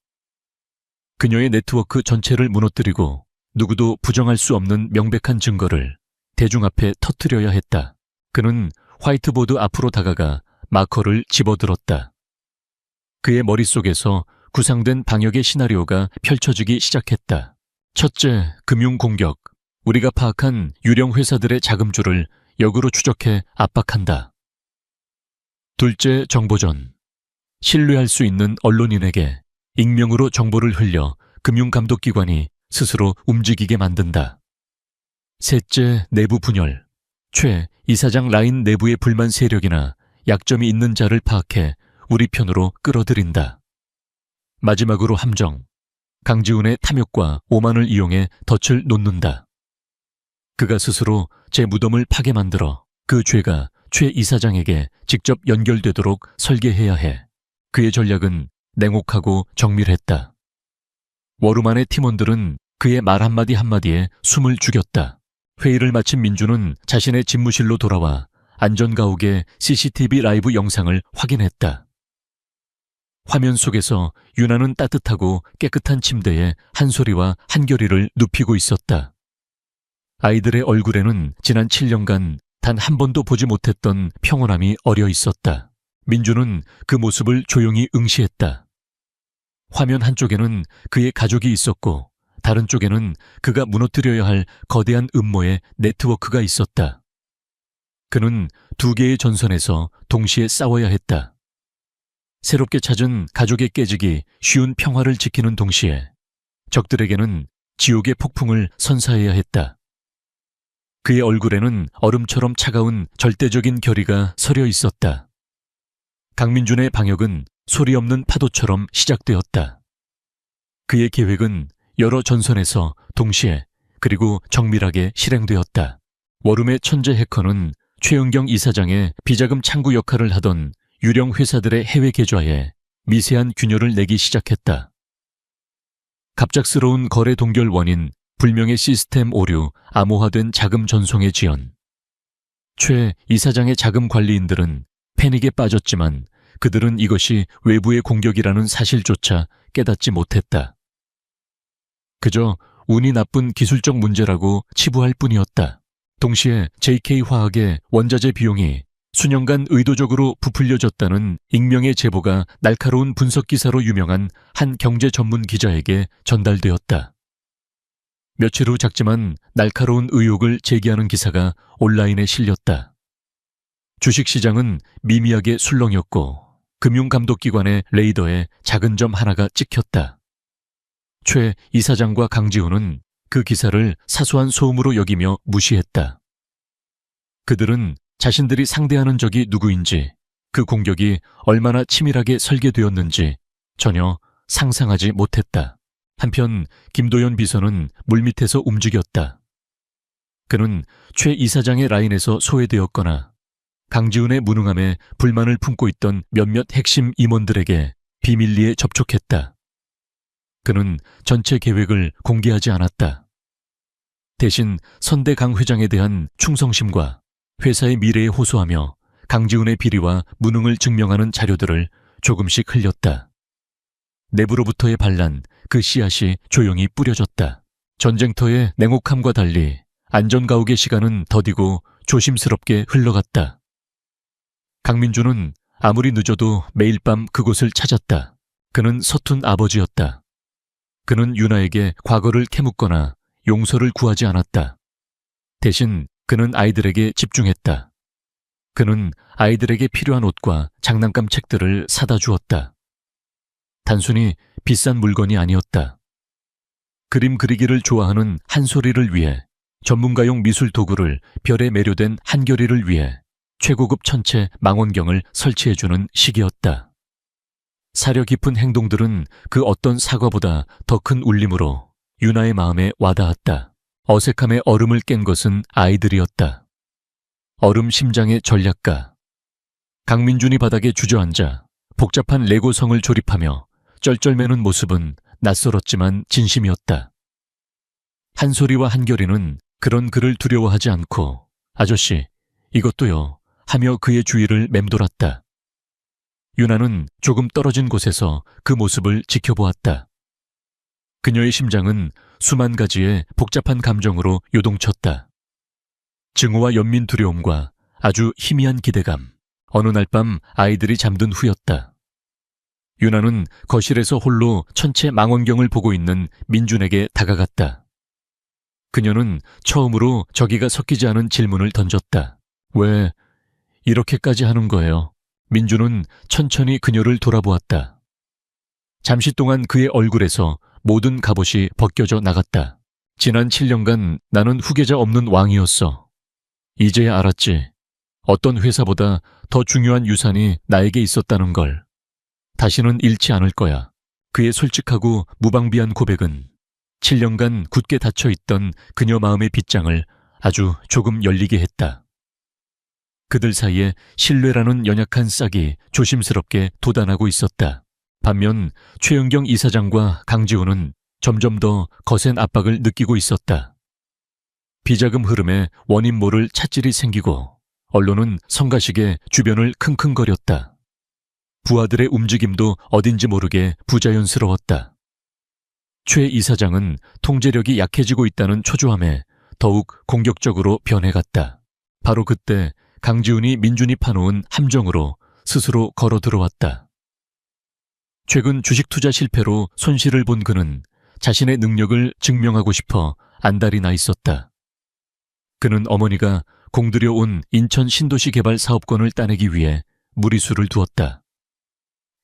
그녀의 네트워크 전체를 무너뜨리고 누구도 부정할 수 없는 명백한 증거를 대중 앞에 터뜨려야 했다. 그는 화이트보드 앞으로 다가가 마커를 집어들었다. 그의 머릿속에서 구상된 방역의 시나리오가 펼쳐지기 시작했다. 첫째, 금융공격. 우리가 파악한 유령 회사들의 자금줄을 역으로 추적해 압박한다. 둘째, 정보전. 신뢰할 수 있는 언론인에게 익명으로 정보를 흘려 금융감독기관이 스스로 움직이게 만든다. 셋째, 내부 분열. 최 이사장 라인 내부의 불만 세력이나 약점이 있는 자를 파악해 우리 편으로 끌어들인다. 마지막으로 함정. 강지훈의 탐욕과 오만을 이용해 덫을 놓는다. 그가 스스로 제 무덤을 파게 만들어 그 죄가 최 이사장에게 직접 연결되도록 설계해야 해. 그의 전략은 냉혹하고 정밀했다. 워룸 안의 팀원들은 그의 말 한마디 한마디에 숨을 죽였다. 회의를 마친 민주는 자신의 집무실로 돌아와 안전가옥의 CCTV 라이브 영상을 확인했다. 화면 속에서 유나는 따뜻하고 깨끗한 침대에 한 소리와 한결이를 눕히고 있었다. 아이들의 얼굴에는 지난 7년간 단 한 번도 보지 못했던 평온함이 어려 있었다. 민주는 그 모습을 조용히 응시했다. 화면 한쪽에는 그의 가족이 있었고 다른 쪽에는 그가 무너뜨려야 할 거대한 음모의 네트워크가 있었다. 그는 두 개의 전선에서 동시에 싸워야 했다. 새롭게 찾은 가족의 깨지기 쉬운 평화를 지키는 동시에 적들에게는 지옥의 폭풍을 선사해야 했다. 그의 얼굴에는 얼음처럼 차가운 절대적인 결의가 서려 있었다. 강민준의 방역은 소리 없는 파도처럼 시작되었다. 그의 계획은 여러 전선에서 동시에 그리고 정밀하게 실행되었다. 워룸의 천재 해커는 최은경 이사장의 비자금 창구 역할을 하던 유령 회사들의 해외 계좌에 미세한 균열을 내기 시작했다. 갑작스러운 거래 동결 원인, 불명의 시스템 오류, 암호화된 자금 전송의 지연. 최 이사장의 자금 관리인들은 패닉에 빠졌지만 그들은 이것이 외부의 공격이라는 사실조차 깨닫지 못했다. 그저 운이 나쁜 기술적 문제라고 치부할 뿐이었다. 동시에 JK화학의 원자재 비용이 수년간 의도적으로 부풀려졌다는 익명의 제보가 날카로운 분석 기사로 유명한 한 경제 전문 기자에게 전달되었다. 며칠 후 작지만 날카로운 의혹을 제기하는 기사가 온라인에 실렸다. 주식시장은 미미하게 술렁였고 금융감독기관의 레이더에 작은 점 하나가 찍혔다. 최 이사장과 강지훈은 그 기사를 사소한 소음으로 여기며 무시했다. 그들은 자신들이 상대하는 적이 누구인지, 그 공격이 얼마나 치밀하게 설계되었는지 전혀 상상하지 못했다. 한편 김도연 비서는 물밑에서 움직였다. 그는 최 이사장의 라인에서 소외되었거나 강지훈의 무능함에 불만을 품고 있던 몇몇 핵심 임원들에게 비밀리에 접촉했다. 그는 전체 계획을 공개하지 않았다. 대신 선대 강 회장에 대한 충성심과 회사의 미래에 호소하며 강지훈의 비리와 무능을 증명하는 자료들을 조금씩 흘렸다. 내부로부터의 반란, 그 씨앗이 조용히 뿌려졌다. 전쟁터의 냉혹함과 달리 안전가옥의 시간은 더디고 조심스럽게 흘러갔다. 강민주는 아무리 늦어도 매일 밤 그곳을 찾았다. 그는 서툰 아버지였다. 그는 유나에게 과거를 캐묻거나 용서를 구하지 않았다. 대신 그는 아이들에게 집중했다. 그는 아이들에게 필요한 옷과 장난감 책들을 사다 주었다. 단순히 비싼 물건이 아니었다. 그림 그리기를 좋아하는 한소리를 위해, 전문가용 미술 도구를 별에 매료된 한결이를 위해 최고급 천체 망원경을 설치해주는 시기였다. 사려 깊은 행동들은 그 어떤 사과보다 더 큰 울림으로 유나의 마음에 와닿았다. 어색함의 얼음을 깬 것은 아이들이었다. 얼음 심장의 전략가. 강민준이 바닥에 주저앉아 복잡한 레고성을 조립하며 쩔쩔매는 모습은 낯설었지만 진심이었다. 한소리와 한결이는 그런 그를 두려워하지 않고 아저씨, 이것도요 하며 그의 주위를 맴돌았다. 유나는 조금 떨어진 곳에서 그 모습을 지켜보았다. 그녀의 심장은 수만 가지의 복잡한 감정으로 요동쳤다. 증오와 연민 두려움과 아주 희미한 기대감. 어느 날 밤 아이들이 잠든 후였다. 유나는 거실에서 홀로 천체 망원경을 보고 있는 민준에게 다가갔다. 그녀는 처음으로 저기가 섞이지 않은 질문을 던졌다. 왜 이렇게까지 하는 거예요? 민준은 천천히 그녀를 돌아보았다. 잠시 동안 그의 얼굴에서 모든 갑옷이 벗겨져 나갔다. 지난 7년간 나는 후계자 없는 왕이었어. 이제야 알았지. 어떤 회사보다 더 중요한 유산이 나에게 있었다는 걸. 다시는 잃지 않을 거야. 그의 솔직하고 무방비한 고백은 7년간 굳게 닫혀있던 그녀 마음의 빗장을 아주 조금 열리게 했다. 그들 사이에 신뢰라는 연약한 싹이 조심스럽게 돋아나고 있었다. 반면 최은경 이사장과 강지훈은 점점 더 거센 압박을 느끼고 있었다. 비자금 흐름에 원인 모를 찻질이 생기고 언론은 성가시게 주변을 킁킁거렸다. 부하들의 움직임도 어딘지 모르게 부자연스러웠다. 최 이사장은 통제력이 약해지고 있다는 초조함에 더욱 공격적으로 변해갔다. 바로 그때 강지훈이 민준이 파놓은 함정으로 스스로 걸어 들어왔다. 최근 주식 투자 실패로 손실을 본 그는 자신의 능력을 증명하고 싶어 안달이 나 있었다. 그는 어머니가 공들여 온 인천 신도시 개발 사업권을 따내기 위해 무리수를 두었다.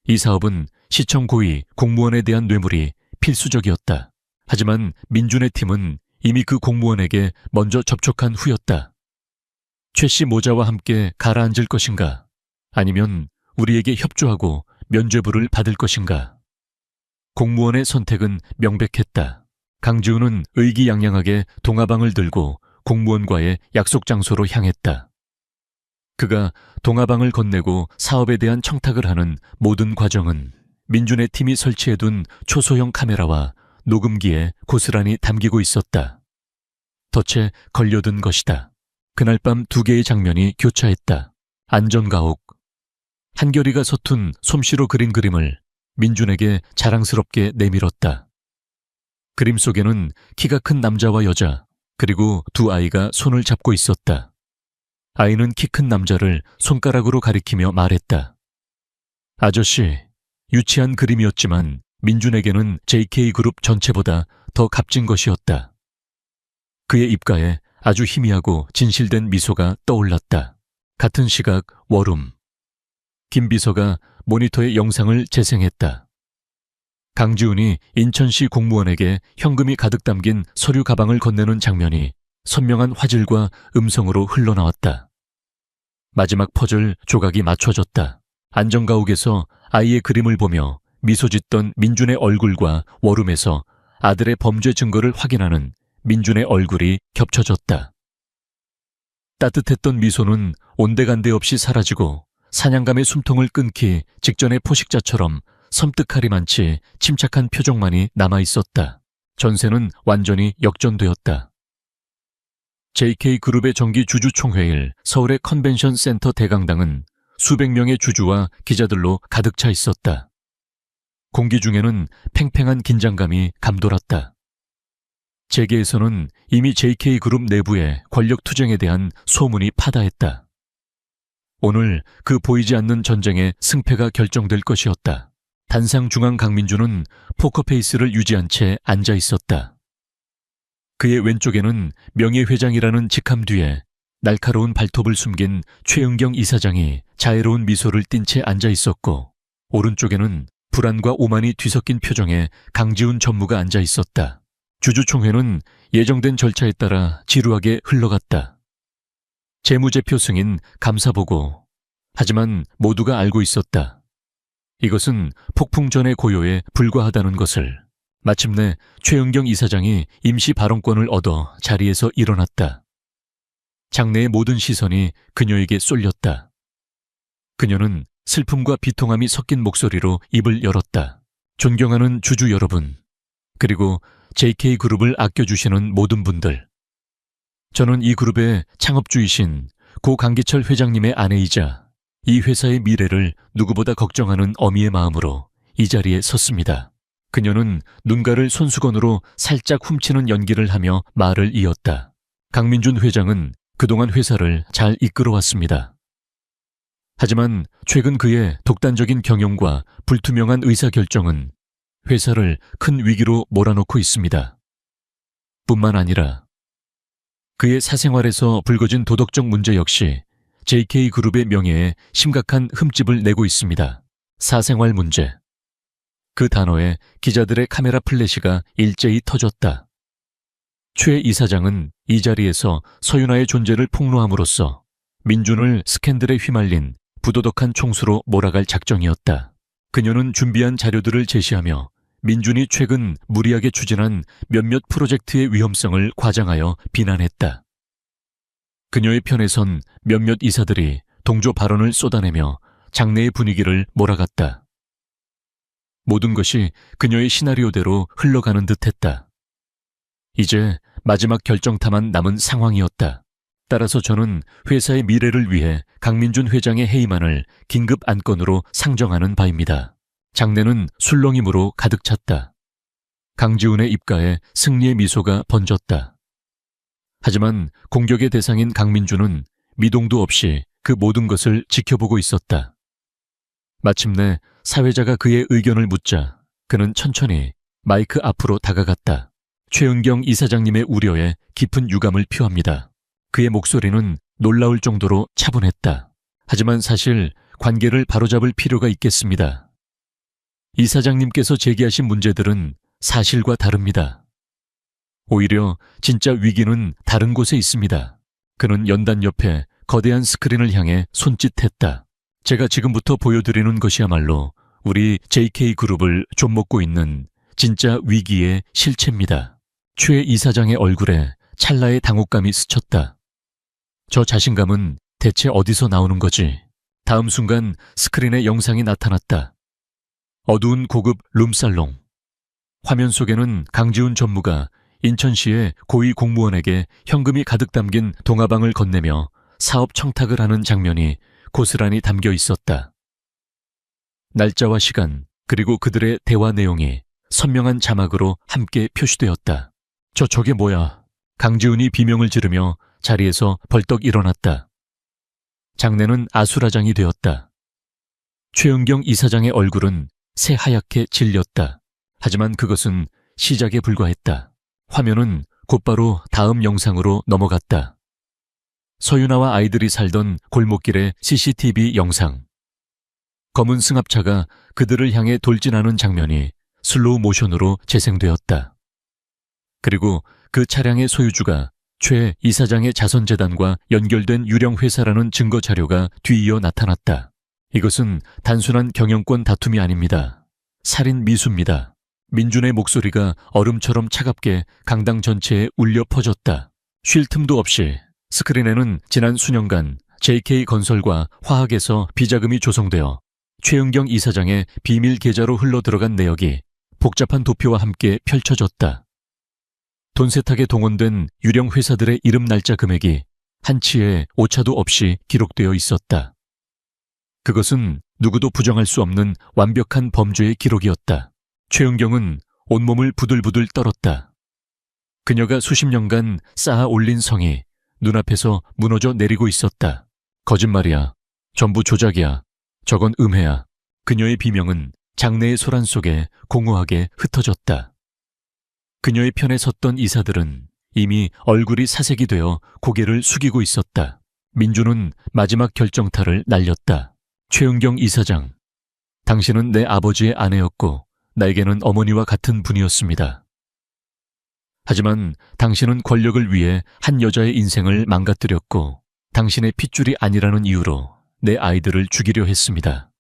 이 사업은 시청 고위 공무원에 대한 뇌물이 필수적이었다. 하지만 민준의 팀은 이미 그 공무원에게 먼저 접촉한 후였다. 최 씨 모자와 함께 가라앉을 것인가? 아니면 우리에게 협조하고 면죄부를 받을 것인가? 공무원의 선택은 명백했다. 강지훈은 의기양양하게 동화방을 들고 공무원과의 약속 장소로 향했다. 그가 동화방을 건네고 사업에 대한 청탁을 하는 모든 과정은 민준의 팀이 설치해둔 초소형 카메라와 녹음기에 고스란히 담기고 있었다. 덫에 걸려든 것이다. 그날 밤 두 개의 장면이 교차했다. 안전가옥. 한결이가 서툰 솜씨로 그린 그림을 민준에게 자랑스럽게 내밀었다. 그림 속에는 키가 큰 남자와 여자, 그리고 두 아이가 손을 잡고 있었다. 아이는 키 큰 남자를 손가락으로 가리키며 말했다. 아저씨, 유치한 그림이었지만 민준에게는 JK그룹 전체보다 더 값진 것이었다. 그의 입가에 아주 희미하고 진실된 미소가 떠올랐다. 같은 시각 월음. 김 비서가 모니터에 영상을 재생했다. 강지훈이 인천시 공무원에게 현금이 가득 담긴 서류 가방을 건네는 장면이 선명한 화질과 음성으로 흘러나왔다. 마지막 퍼즐 조각이 맞춰졌다. 안전가옥에서 아이의 그림을 보며 미소 짓던 민준의 얼굴과 월음에서 아들의 범죄 증거를 확인하는 민준의 얼굴이 겹쳐졌다. 따뜻했던 미소는 온데간데 없이 사라지고 사냥감의 숨통을 끊기 직전의 포식자처럼 섬뜩하리만치 침착한 표정만이 남아있었다. 전세는 완전히 역전되었다. JK그룹의 정기 주주총회일 서울의 컨벤션 센터 대강당은 수백 명의 주주와 기자들로 가득 차 있었다. 공기 중에는 팽팽한 긴장감이 감돌았다. 재계에서는 이미 JK그룹 내부의 권력 투쟁에 대한 소문이 파다했다. 오늘 그 보이지 않는 전쟁의 승패가 결정될 것이었다. 단상 중앙 강민주는 포커페이스를 유지한 채 앉아 있었다. 그의 왼쪽에는 명예회장이라는 직함 뒤에 날카로운 발톱을 숨긴 최은경 이사장이 자애로운 미소를 띤 채 앉아 있었고, 오른쪽에는 불안과 오만이 뒤섞인 표정의 강지훈 전무가 앉아 있었다. 주주총회는 예정된 절차에 따라 지루하게 흘러갔다. 재무제표 승인, 감사보고. 하지만 모두가 알고 있었다. 이것은 폭풍 전의 고요에 불과하다는 것을. 마침내 최은경 이사장이 임시 발언권을 얻어 자리에서 일어났다. 장내의 모든 시선이 그녀에게 쏠렸다. 그녀는 슬픔과 비통함이 섞인 목소리로 입을 열었다. 존경하는 주주 여러분, 그리고 JK그룹을 아껴주시는 모든 분들. 저는 이 그룹의 창업주이신 고 강기철 회장님의 아내이자 이 회사의 미래를 누구보다 걱정하는 어미의 마음으로 이 자리에 섰습니다. 그녀는 눈가를 손수건으로 살짝 훔치는 연기를 하며 말을 이었다. 강민준 회장은 그동안 회사를 잘 이끌어왔습니다. 하지만 최근 그의 독단적인 경영과 불투명한 의사결정은 회사를 큰 위기로 몰아넣고 있습니다. 뿐만 아니라 그의 사생활에서 불거진 도덕적 문제 역시 JK그룹의 명예에 심각한 흠집을 내고 있습니다. 사생활 문제. 그 단어에 기자들의 카메라 플래시가 일제히 터졌다. 최 이사장은 이 자리에서 서윤아의 존재를 폭로함으로써 민준을 스캔들에 휘말린 부도덕한 총수로 몰아갈 작정이었다. 그녀는 준비한 자료들을 제시하며 민준이 최근 무리하게 추진한 몇몇 프로젝트의 위험성을 과장하여 비난했다. 그녀의 편에 선 몇몇 이사들이 동조 발언을 쏟아내며 장내의 분위기를 몰아갔다. 모든 것이 그녀의 시나리오대로 흘러가는 듯했다. 이제 마지막 결정타만 남은 상황이었다. 따라서 저는 회사의 미래를 위해 강민준 회장의 해임안을 긴급 안건으로 상정하는 바입니다. 장내는 술렁임으로 가득 찼다. 강지훈의 입가에 승리의 미소가 번졌다. 하지만 공격의 대상인 강민준은 미동도 없이 그 모든 것을 지켜보고 있었다. 마침내 사회자가 그의 의견을 묻자 그는 천천히 마이크 앞으로 다가갔다. 최은경 이사장님의 우려에 깊은 유감을 표합니다. 그의 목소리는 놀라울 정도로 차분했다. 하지만 사실 관계를 바로잡을 필요가 있겠습니다. 이사장님께서 제기하신 문제들은 사실과 다릅니다. 오히려 진짜 위기는 다른 곳에 있습니다. 그는 연단 옆에 거대한 스크린을 향해 손짓했다. 제가 지금부터 보여드리는 것이야말로 우리 JK그룹을 좀먹고 있는 진짜 위기의 실체입니다. 최 이사장의 얼굴에 찰나의 당혹감이 스쳤다. 저 자신감은 대체 어디서 나오는 거지? 다음 순간 스크린에 영상이 나타났다. 어두운 고급 룸살롱. 화면 속에는 강지훈 전무가 인천시의 고위 공무원에게 현금이 가득 담긴 동화방을 건네며 사업 청탁을 하는 장면이 고스란히 담겨 있었다. 날짜와 시간, 그리고 그들의 대화 내용이 선명한 자막으로 함께 표시되었다. 저게 뭐야? 강지훈이 비명을 지르며 자리에서 벌떡 일어났다. 장내는 아수라장이 되었다. 최은경 이사장의 얼굴은 새하얗게 질렸다. 하지만 그것은 시작에 불과했다. 화면은 곧바로 다음 영상으로 넘어갔다. 서윤아와 아이들이 살던 골목길의 CCTV 영상. 검은 승합차가 그들을 향해 돌진하는 장면이 슬로우 모션으로 재생되었다. 그리고 그 차량의 소유주가 최 이사장의 자선재단과 연결된 유령 회사라는 증거 자료가 뒤이어 나타났다. 이것은 단순한 경영권 다툼이 아닙니다. 살인 미수입니다. 민준의 목소리가 얼음처럼 차갑게 강당 전체에 울려 퍼졌다. 쉴 틈도 없이 스크린에는 지난 수년간 JK건설과 화학에서 비자금이 조성되어 최은경 이사장의 비밀 계좌로 흘러들어간 내역이 복잡한 도표와 함께 펼쳐졌다. 돈 세탁에 동원된 유령 회사들의 이름 날짜 금액이 한치의 오차도 없이 기록되어 있었다. 그것은 누구도 부정할 수 없는 완벽한 범죄의 기록이었다. 최은경은 온몸을 부들부들 떨었다. 그녀가 수십 년간 쌓아 올린 성이 눈앞에서 무너져 내리고 있었다. 거짓말이야. 전부 조작이야. 저건 음해야. 그녀의 비명은 장내의 소란 속에 공허하게 흩어졌다. 그녀의 편에 섰던 이사들은 이미 얼굴이 사색이 되어 고개를 숙이고 있었다. 민주는 마지막 결정타를 날렸다. 최은경 이사장, 당신은 내 아버지의 아내였고 나에게는 어머니와 같은 분이었습니다. 하지만 당신은 권력을 위해 한 여자의 인생을 망가뜨렸고 당신의 핏줄이 아니라는 이유로 내 아이들을 죽이려 했습니다.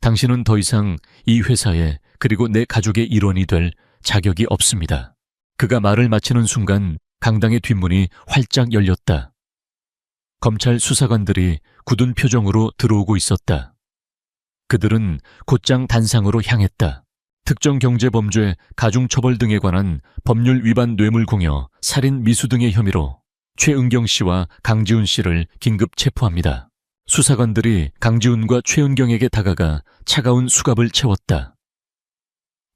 당신은 더 이상 이 회사에 그리고 내 가족의 일원이 될 자격이 없습니다. 그가 말을 마치는 순간 강당의 뒷문이 활짝 열렸다. 검찰 수사관들이 굳은 표정으로 들어오고 있었다. 그들은 곧장 단상으로 향했다. 특정경제범죄, 가중처벌 등에 관한 법률 위반 뇌물공여, 살인 미수 등의 혐의로 최은경 씨와 강지훈 씨를 긴급 체포합니다. 수사관들이 강지훈과 최은경에게 다가가 차가운 수갑을 채웠다.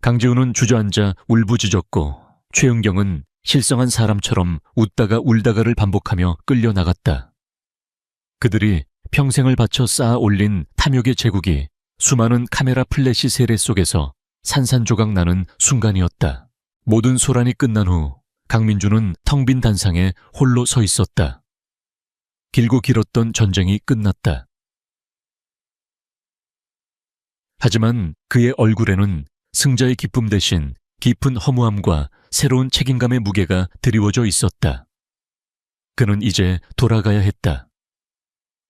강지훈은 주저앉아 울부짖었고 최은경은 실성한 사람처럼 웃다가 울다가를 반복하며 끌려나갔다. 그들이 평생을 바쳐 쌓아 올린 탐욕의 제국이 수많은 카메라 플래시 세례 속에서 산산조각 나는 순간이었다. 모든 소란이 끝난 후 강민주는 텅 빈 단상에 홀로 서 있었다. 길고 길었던 전쟁이 끝났다. 하지만 그의 얼굴에는 승자의 기쁨 대신 깊은 허무함과 새로운 책임감의 무게가 드리워져 있었다. 그는 이제 돌아가야 했다.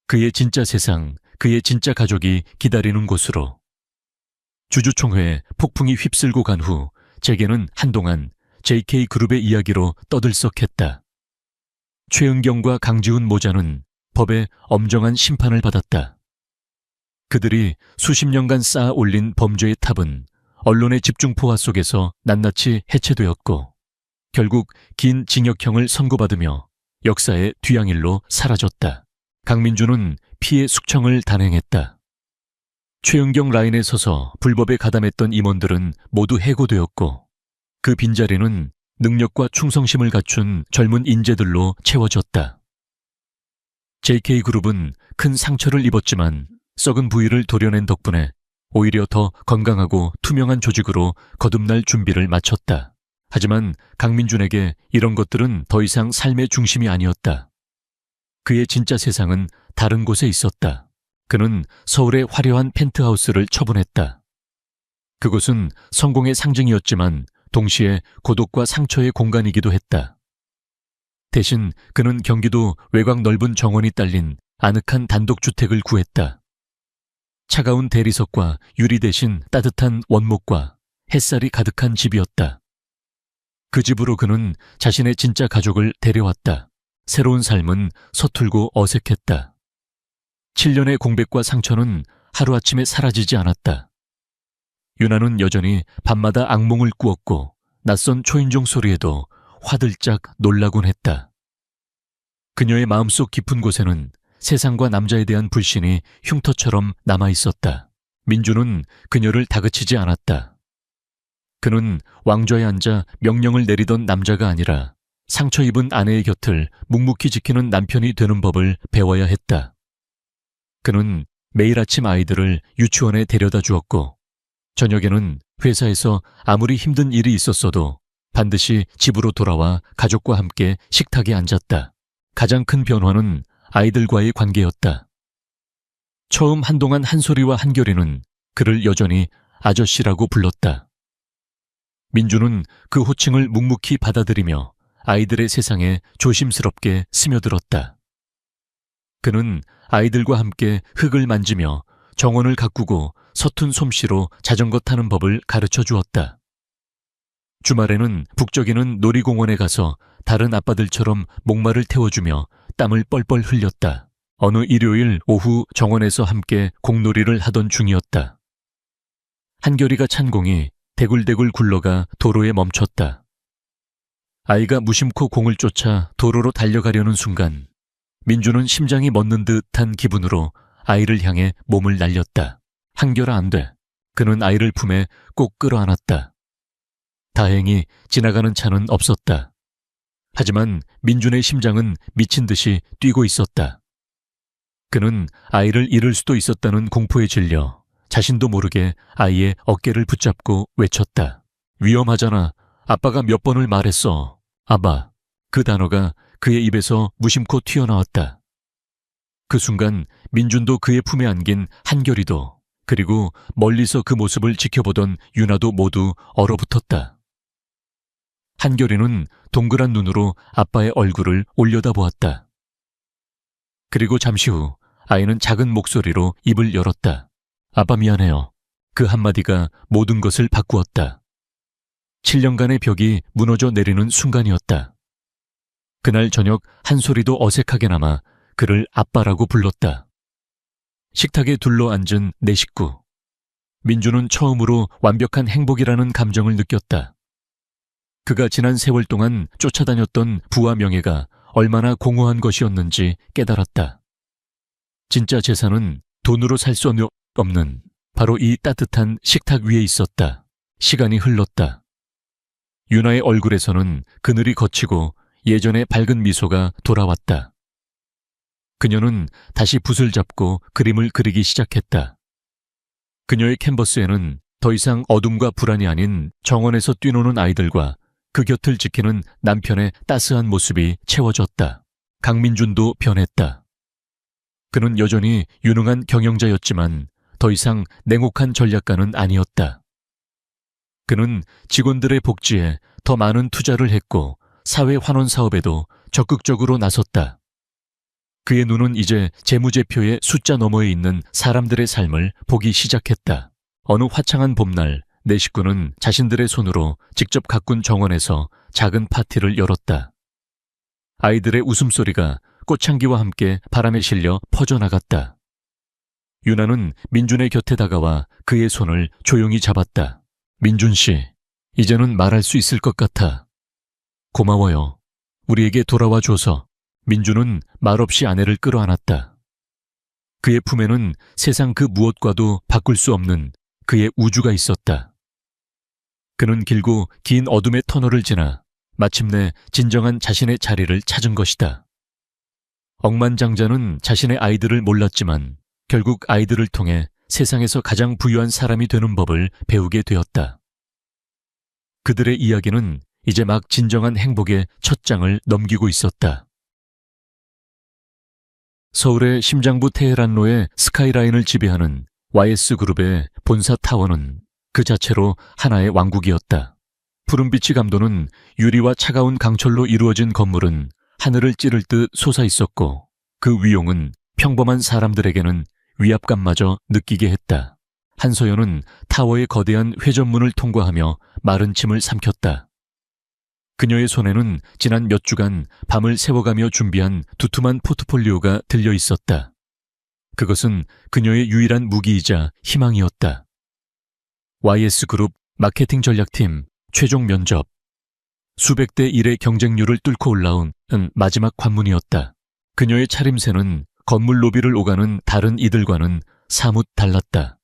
그의 진짜 세상, 그의 진짜 가족이 기다리는 곳으로. 주주총회에 폭풍이 휩쓸고 간 후 재계는 한동안 JK그룹의 이야기로 떠들썩했다. 최은경과 강지훈 모자는 법의 엄정한 심판을 받았다. 그들이 수십 년간 쌓아 올린 범죄의 탑은 언론의 집중포화 속에서 낱낱이 해체되었고 결국 긴 징역형을 선고받으며 역사의 뒤양일로 사라졌다. 강민주는 피해 숙청을 단행했다. 최은경 라인에 서서 불법에 가담했던 임원들은 모두 해고되었고 그 빈자리는 능력과 충성심을 갖춘 젊은 인재들로 채워졌다. JK그룹은 큰 상처를 입었지만 썩은 부위를 도려낸 덕분에 오히려 더 건강하고 투명한 조직으로 거듭날 준비를 마쳤다. 하지만 강민준에게 이런 것들은 더 이상 삶의 중심이 아니었다. 그의 진짜 세상은 다른 곳에 있었다. 그는 서울의 화려한 펜트하우스를 처분했다. 그곳은 성공의 상징이었지만 동시에 고독과 상처의 공간이기도 했다. 대신 그는 경기도 외곽 넓은 정원이 딸린 아늑한 단독주택을 구했다. 차가운 대리석과 유리 대신 따뜻한 원목과 햇살이 가득한 집이었다. 그 집으로 그는 자신의 진짜 가족을 데려왔다. 새로운 삶은 서툴고 어색했다. 7년의 공백과 상처는 하루아침에 사라지지 않았다. 유나는 여전히 밤마다 악몽을 꾸었고 낯선 초인종 소리에도 화들짝 놀라곤 했다. 그녀의 마음속 깊은 곳에는 세상과 남자에 대한 불신이 흉터처럼 남아있었다. 민주는 그녀를 다그치지 않았다. 그는 왕좌에 앉아 명령을 내리던 남자가 아니라 상처 입은 아내의 곁을 묵묵히 지키는 남편이 되는 법을 배워야 했다. 그는 매일 아침 아이들을 유치원에 데려다 주었고, 저녁에는 회사에서 아무리 힘든 일이 있었어도 반드시 집으로 돌아와 가족과 함께 식탁에 앉았다. 가장 큰 변화는 아이들과의 관계였다. 처음 한동안 한솔이와 한결이는 그를 여전히 아저씨라고 불렀다. 민주는 그 호칭을 묵묵히 받아들이며 아이들의 세상에 조심스럽게 스며들었다. 그는 아이들과 함께 흙을 만지며 정원을 가꾸고 서툰 솜씨로 자전거 타는 법을 가르쳐 주었다. 주말에는 북적이는 놀이공원에 가서 다른 아빠들처럼 목마를 태워주며 땀을 뻘뻘 흘렸다. 어느 일요일 오후 정원에서 함께 공놀이를 하던 중이었다. 한결이가 찬 공이 대굴대굴 굴러가 도로에 멈췄다. 아이가 무심코 공을 쫓아 도로로 달려가려는 순간 민주는 심장이 멎는 듯한 기분으로 아이를 향해 몸을 날렸다. 한결아, 안 돼. 그는 아이를 품에 꼭 끌어안았다. 다행히 지나가는 차는 없었다. 하지만 민준의 심장은 미친 듯이 뛰고 있었다. 그는 아이를 잃을 수도 있었다는 공포에 질려 자신도 모르게 아이의 어깨를 붙잡고 외쳤다. 위험하잖아. 아빠가 몇 번을 말했어. 아빠. 그 단어가 그의 입에서 무심코 튀어나왔다. 그 순간 민준도 그의 품에 안긴 한결이도, 그리고 멀리서 그 모습을 지켜보던 유나도 모두 얼어붙었다. 한결이는 동그란 눈으로 아빠의 얼굴을 올려다보았다. 그리고 잠시 후 아이는 작은 목소리로 입을 열었다. 아빠 미안해요. 그 한마디가 모든 것을 바꾸었다. 7년간의 벽이 무너져 내리는 순간이었다. 그날 저녁 한솔이도 어색하게나마 그를 아빠라고 불렀다. 식탁에 둘러앉은 네 식구. 민주는 처음으로 완벽한 행복이라는 감정을 느꼈다. 그가 지난 세월 동안 쫓아다녔던 부와 명예가 얼마나 공허한 것이었는지 깨달았다. 진짜 재산은 돈으로 살 수 없는 바로 이 따뜻한 식탁 위에 있었다. 시간이 흘렀다. 유나의 얼굴에서는 그늘이 걷히고 예전의 밝은 미소가 돌아왔다. 그녀는 다시 붓을 잡고 그림을 그리기 시작했다. 그녀의 캔버스에는 더 이상 어둠과 불안이 아닌 정원에서 뛰노는 아이들과 그 곁을 지키는 남편의 따스한 모습이 채워졌다. 강민준도 변했다. 그는 여전히 유능한 경영자였지만 더 이상 냉혹한 전략가는 아니었다. 그는 직원들의 복지에 더 많은 투자를 했고 사회 환원 사업에도 적극적으로 나섰다. 그의 눈은 이제 재무제표의 숫자 너머에 있는 사람들의 삶을 보기 시작했다. 어느 화창한 봄날, 네 식구는 자신들의 손으로 직접 가꾼 정원에서 작은 파티를 열었다. 아이들의 웃음소리가 꽃향기와 함께 바람에 실려 퍼져나갔다. 유나는 민준의 곁에 다가와 그의 손을 조용히 잡았다. 민준 씨, 이제는 말할 수 있을 것 같아. 고마워요. 우리에게 돌아와 줘서. 민준은 말없이 아내를 끌어안았다. 그의 품에는 세상 그 무엇과도 바꿀 수 없는 그의 우주가 있었다. 그는 길고 긴 어둠의 터널을 지나 마침내 진정한 자신의 자리를 찾은 것이다. 억만장자는 자신의 아이들을 몰랐지만 결국 아이들을 통해 세상에서 가장 부유한 사람이 되는 법을 배우게 되었다. 그들의 이야기는 이제 막 진정한 행복의 첫 장을 넘기고 있었다. 서울의 심장부 테헤란로의 스카이라인을 지배하는 YS그룹의 본사 타워는 그 자체로 하나의 왕국이었다. 푸른빛이 감도는 유리와 차가운 강철로 이루어진 건물은 하늘을 찌를 듯 솟아 있었고 그 위용은 평범한 사람들에게는 위압감마저 느끼게 했다. 한소연은 타워의 거대한 회전문을 통과하며 마른 침을 삼켰다. 그녀의 손에는 지난 몇 주간 밤을 새워가며 준비한 두툼한 포트폴리오가 들려 있었다. 그것은 그녀의 유일한 무기이자 희망이었다. YS그룹 마케팅 전략팀 최종 면접. 수백 대 1의 경쟁률을 뚫고 올라온 마지막 관문이었다. 그녀의 차림새는 건물 로비를 오가는 다른 이들과는 사뭇 달랐다.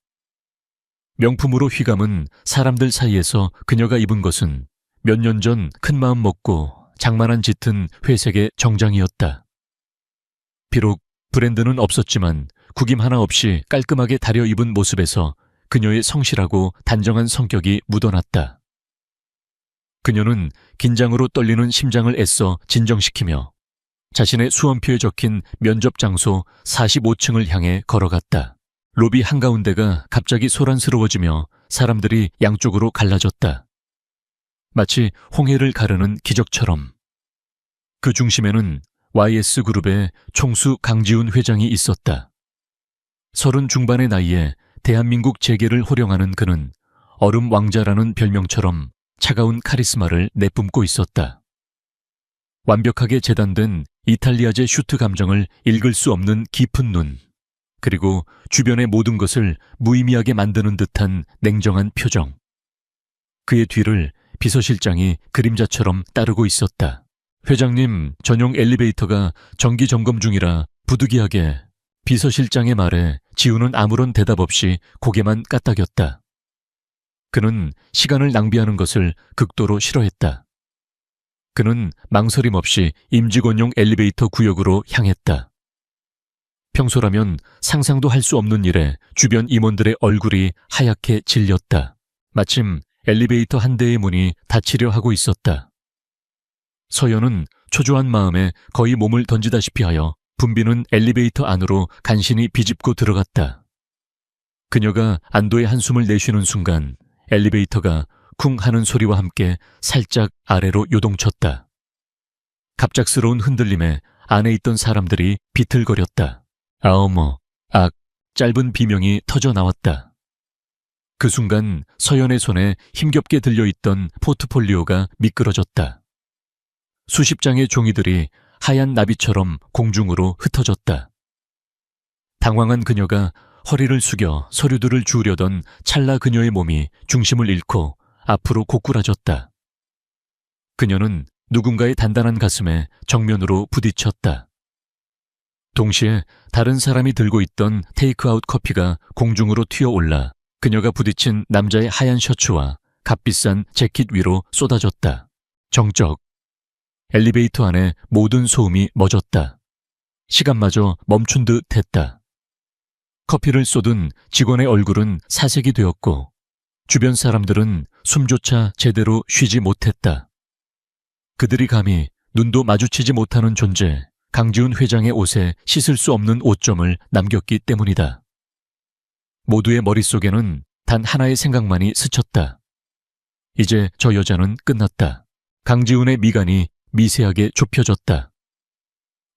명품으로 휘감은 사람들 사이에서 그녀가 입은 것은 몇 년 전 큰마음 먹고 장만한 짙은 회색의 정장이었다. 비록 브랜드는 없었지만 구김 하나 없이 깔끔하게 다려 입은 모습에서 그녀의 성실하고 단정한 성격이 묻어났다. 그녀는 긴장으로 떨리는 심장을 애써 진정시키며 자신의 수험표에 적힌 면접 장소 45층을 향해 걸어갔다. 로비 한가운데가 갑자기 소란스러워지며 사람들이 양쪽으로 갈라졌다. 마치 홍해를 가르는 기적처럼. 그 중심에는 YS그룹의 총수 강지훈 회장이 있었다. 30 중반의 나이에 대한민국 재계를 호령하는 그는 얼음 왕자라는 별명처럼 차가운 카리스마를 내뿜고 있었다. 완벽하게 재단된 이탈리아제 슈트 감정을 읽을 수 없는 깊은 눈, 그리고 주변의 모든 것을 무의미하게 만드는 듯한 냉정한 표정. 그의 뒤를 비서실장이 그림자처럼 따르고 있었다. 회장님, 전용 엘리베이터가 정기 점검 중이라 부득이하게. 비서실장의 말에 지훈은 아무런 대답 없이 고개만 까딱였다. 그는 시간을 낭비하는 것을 극도로 싫어했다. 그는 망설임 없이 임직원용 엘리베이터 구역으로 향했다. 평소라면 상상도 할 수 없는 일에 주변 임원들의 얼굴이 하얗게 질렸다. 마침 엘리베이터 한 대의 문이 닫히려 하고 있었다. 서연은 초조한 마음에 거의 몸을 던지다시피 하여 붐비는 엘리베이터 안으로 간신히 비집고 들어갔다. 그녀가 안도의 한숨을 내쉬는 순간 엘리베이터가 쿵 하는 소리와 함께 살짝 아래로 요동쳤다. 갑작스러운 흔들림에 안에 있던 사람들이 비틀거렸다. 아어머, 악, 짧은 비명이 터져 나왔다. 그 순간 서연의 손에 힘겹게 들려있던 포트폴리오가 미끄러졌다. 수십 장의 종이들이 하얀 나비처럼 공중으로 흩어졌다. 당황한 그녀가 허리를 숙여 서류들을 주우려던 찰나 그녀의 몸이 중심을 잃고 앞으로 고꾸라졌다. 그녀는 누군가의 단단한 가슴에 정면으로 부딪혔다. 동시에 다른 사람이 들고 있던 테이크아웃 커피가 공중으로 튀어올라 그녀가 부딪힌 남자의 하얀 셔츠와 값비싼 재킷 위로 쏟아졌다. 정적. 엘리베이터 안에 모든 소음이 멎었다. 시간마저 멈춘 듯 했다. 커피를 쏟은 직원의 얼굴은 사색이 되었고 주변 사람들은 숨조차 제대로 쉬지 못했다. 그들이 감히 눈도 마주치지 못하는 존재, 강지훈 회장의 옷에 씻을 수 없는 오점을 남겼기 때문이다. 모두의 머릿속에는 단 하나의 생각만이 스쳤다. 이제 저 여자는 끝났다. 강지훈의 미간이 미세하게 좁혀졌다.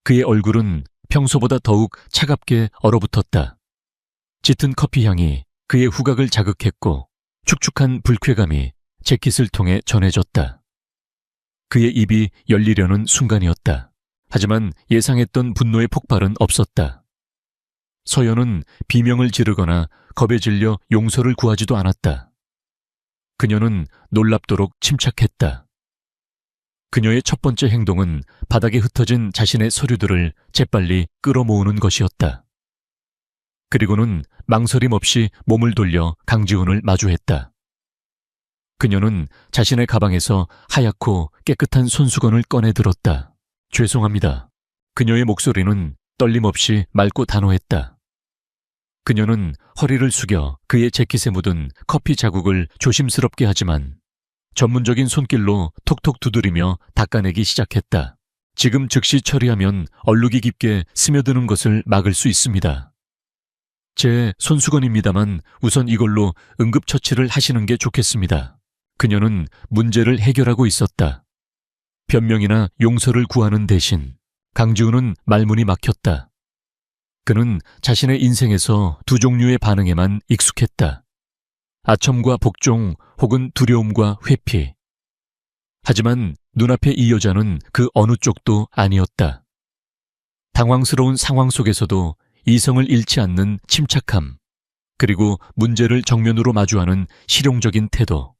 그의 얼굴은 평소보다 더욱 차갑게 얼어붙었다. 짙은 커피 향이 그의 후각을 자극했고 축축한 불쾌감이 재킷을 통해 전해졌다. 그의 입이 열리려는 순간이었다. 하지만 예상했던 분노의 폭발은 없었다. 서연은 비명을 지르거나 겁에 질려 용서를 구하지도 않았다. 그녀는 놀랍도록 침착했다. 그녀의 첫 번째 행동은 바닥에 흩어진 자신의 서류들을 재빨리 끌어모으는 것이었다. 그리고는 망설임 없이 몸을 돌려 강지훈을 마주했다. 그녀는 자신의 가방에서 하얗고 깨끗한 손수건을 꺼내 들었다. 죄송합니다. 그녀의 목소리는 떨림 없이 맑고 단호했다. 그녀는 허리를 숙여 그의 재킷에 묻은 커피 자국을 조심스럽게 하지만 전문적인 손길로 톡톡 두드리며 닦아내기 시작했다. 지금 즉시 처리하면 얼룩이 깊게 스며드는 것을 막을 수 있습니다. 제 손수건입니다만 우선 이걸로 응급처치를 하시는 게 좋겠습니다. 그녀는 문제를 해결하고 있었다. 변명이나 용서를 구하는 대신 강지훈은 말문이 막혔다. 그는 자신의 인생에서 두 종류의 반응에만 익숙했다. 아첨과 복종 혹은 두려움과 회피. 하지만 눈앞에 이 여자는 그 어느 쪽도 아니었다. 당황스러운 상황 속에서도 이성을 잃지 않는 침착함, 그리고 문제를 정면으로 마주하는 실용적인 태도.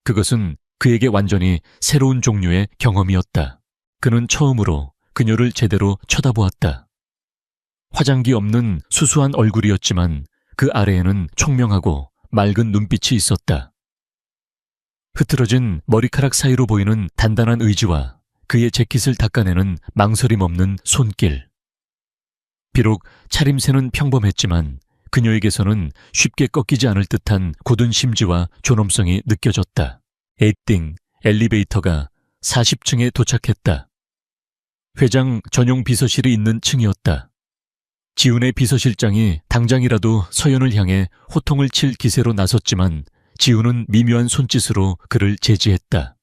그것은 그에게 완전히 새로운 종류의 경험이었다. 그는 처음으로 그녀를 제대로 쳐다보았다. 화장기 없는 수수한 얼굴이었지만 그 아래에는 총명하고 맑은 눈빛이 있었다. 흐트러진 머리카락 사이로 보이는 단단한 의지와 그의 재킷을 닦아내는 망설임 없는 손길. 비록 차림새는 평범했지만 그녀에게서는 쉽게 꺾이지 않을 듯한 굳은 심지와 존엄성이 느껴졌다. 에이띵 엘리베이터가 40층에 도착했다. 회장 전용 비서실이 있는 층이었다. 지훈의 비서실장이 당장이라도 서연을 향해 호통을 칠 기세로 나섰지만 지훈은 미묘한 손짓으로 그를 제지했다.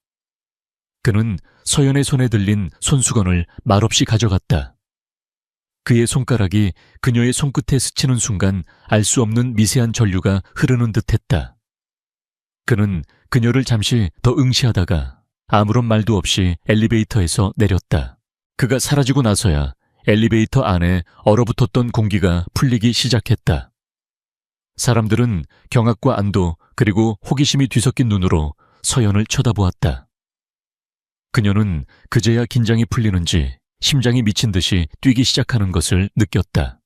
그는 서연의 손에 들린 손수건을 말없이 가져갔다. 그의 손가락이 그녀의 손끝에 스치는 순간 알 수 없는 미세한 전류가 흐르는 듯했다. 그는 그녀를 잠시 더 응시하다가 아무런 말도 없이 엘리베이터에서 내렸다. 그가 사라지고 나서야 엘리베이터 안에 얼어붙었던 공기가 풀리기 시작했다. 사람들은 경악과 안도 그리고 호기심이 뒤섞인 눈으로 서연을 쳐다보았다. 그녀는 그제야 긴장이 풀리는지 심장이 미친 듯이 뛰기 시작하는 것을 느꼈다.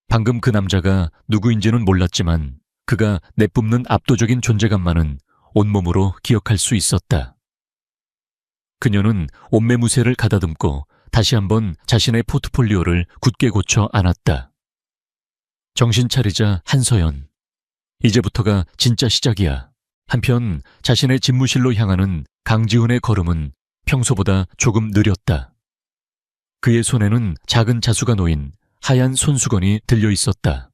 방금 그 남자가 누구인지는 몰랐지만 그가 내뿜는 압도적인 존재감만은 온몸으로 기억할 수 있었다. 그녀는 옷매무새를 가다듬고 다시 한번 자신의 포트폴리오를 굳게 고쳐 안았다. 정신 차리자 한서연. 이제부터가 진짜 시작이야. 한편 자신의 집무실로 향하는 강지훈의 걸음은 평소보다 조금 느렸다. 그의 손에는 작은 자수가 놓인 하얀 손수건이 들려 있었다.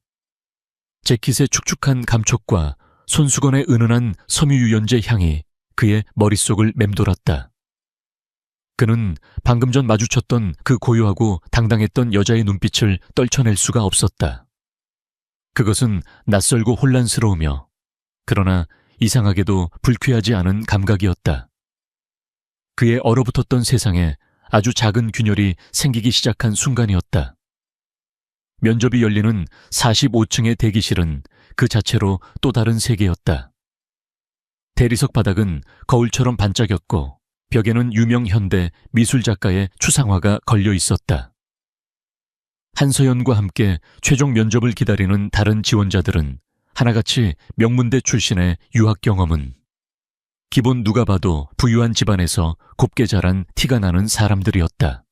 재킷의 축축한 감촉과 손수건의 은은한 섬유유연제 향이 그의 머릿속을 맴돌았다. 그는 방금 전 마주쳤던 그 고요하고 당당했던 여자의 눈빛을 떨쳐낼 수가 없었다. 그것은 낯설고 혼란스러우며 그러나 이상하게도 불쾌하지 않은 감각이었다. 그의 얼어붙었던 세상에 아주 작은 균열이 생기기 시작한 순간이었다. 면접이 열리는 45층의 대기실은 그 자체로 또 다른 세계였다. 대리석 바닥은 거울처럼 반짝였고 벽에는 유명 현대 미술작가의 추상화가 걸려 있었다. 한서연과 함께 최종 면접을 기다리는 다른 지원자들은 하나같이 명문대 출신의 유학 경험은 기본 누가 봐도 부유한 집안에서 곱게 자란 티가 나는 사람들이었다.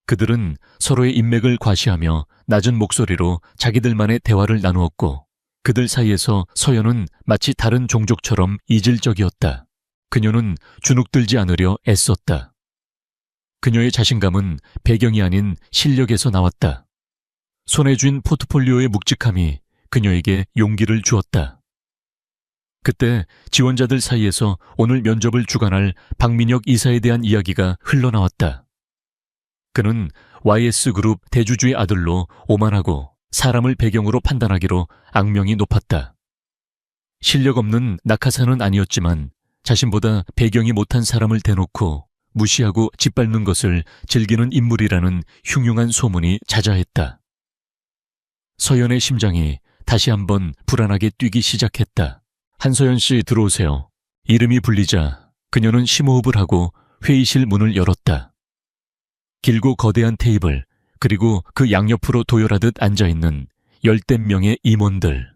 그들은 서로의 인맥을 과시하며 낮은 목소리로 자기들만의 대화를 나누었고 그들 사이에서 서연은 마치 다른 종족처럼 이질적이었다. 그녀는 주눅들지 않으려 애썼다. 그녀의 자신감은 배경이 아닌 실력에서 나왔다. 손에 쥔 포트폴리오의 묵직함이 그녀에게 용기를 주었다. 그때 지원자들 사이에서 오늘 면접을 주관할 박민혁 이사에 대한 이야기가 흘러나왔다. 그는 YS그룹 대주주의 아들로 오만하고 사람을 배경으로 판단하기로 악명이 높았다. 실력 없는 낙하산은 아니었지만 자신보다 배경이 못한 사람을 대놓고 무시하고 짓밟는 것을 즐기는 인물이라는 흉흉한 소문이 자자했다. 서연의 심장이 다시 한번 불안하게 뛰기 시작했다. 한서연 씨 들어오세요. 이름이 불리자 그녀는 심호흡을 하고 회의실 문을 열었다. 길고 거대한 테이블 그리고 그 양옆으로 도열하듯 앉아있는 열댓 명의 임원들.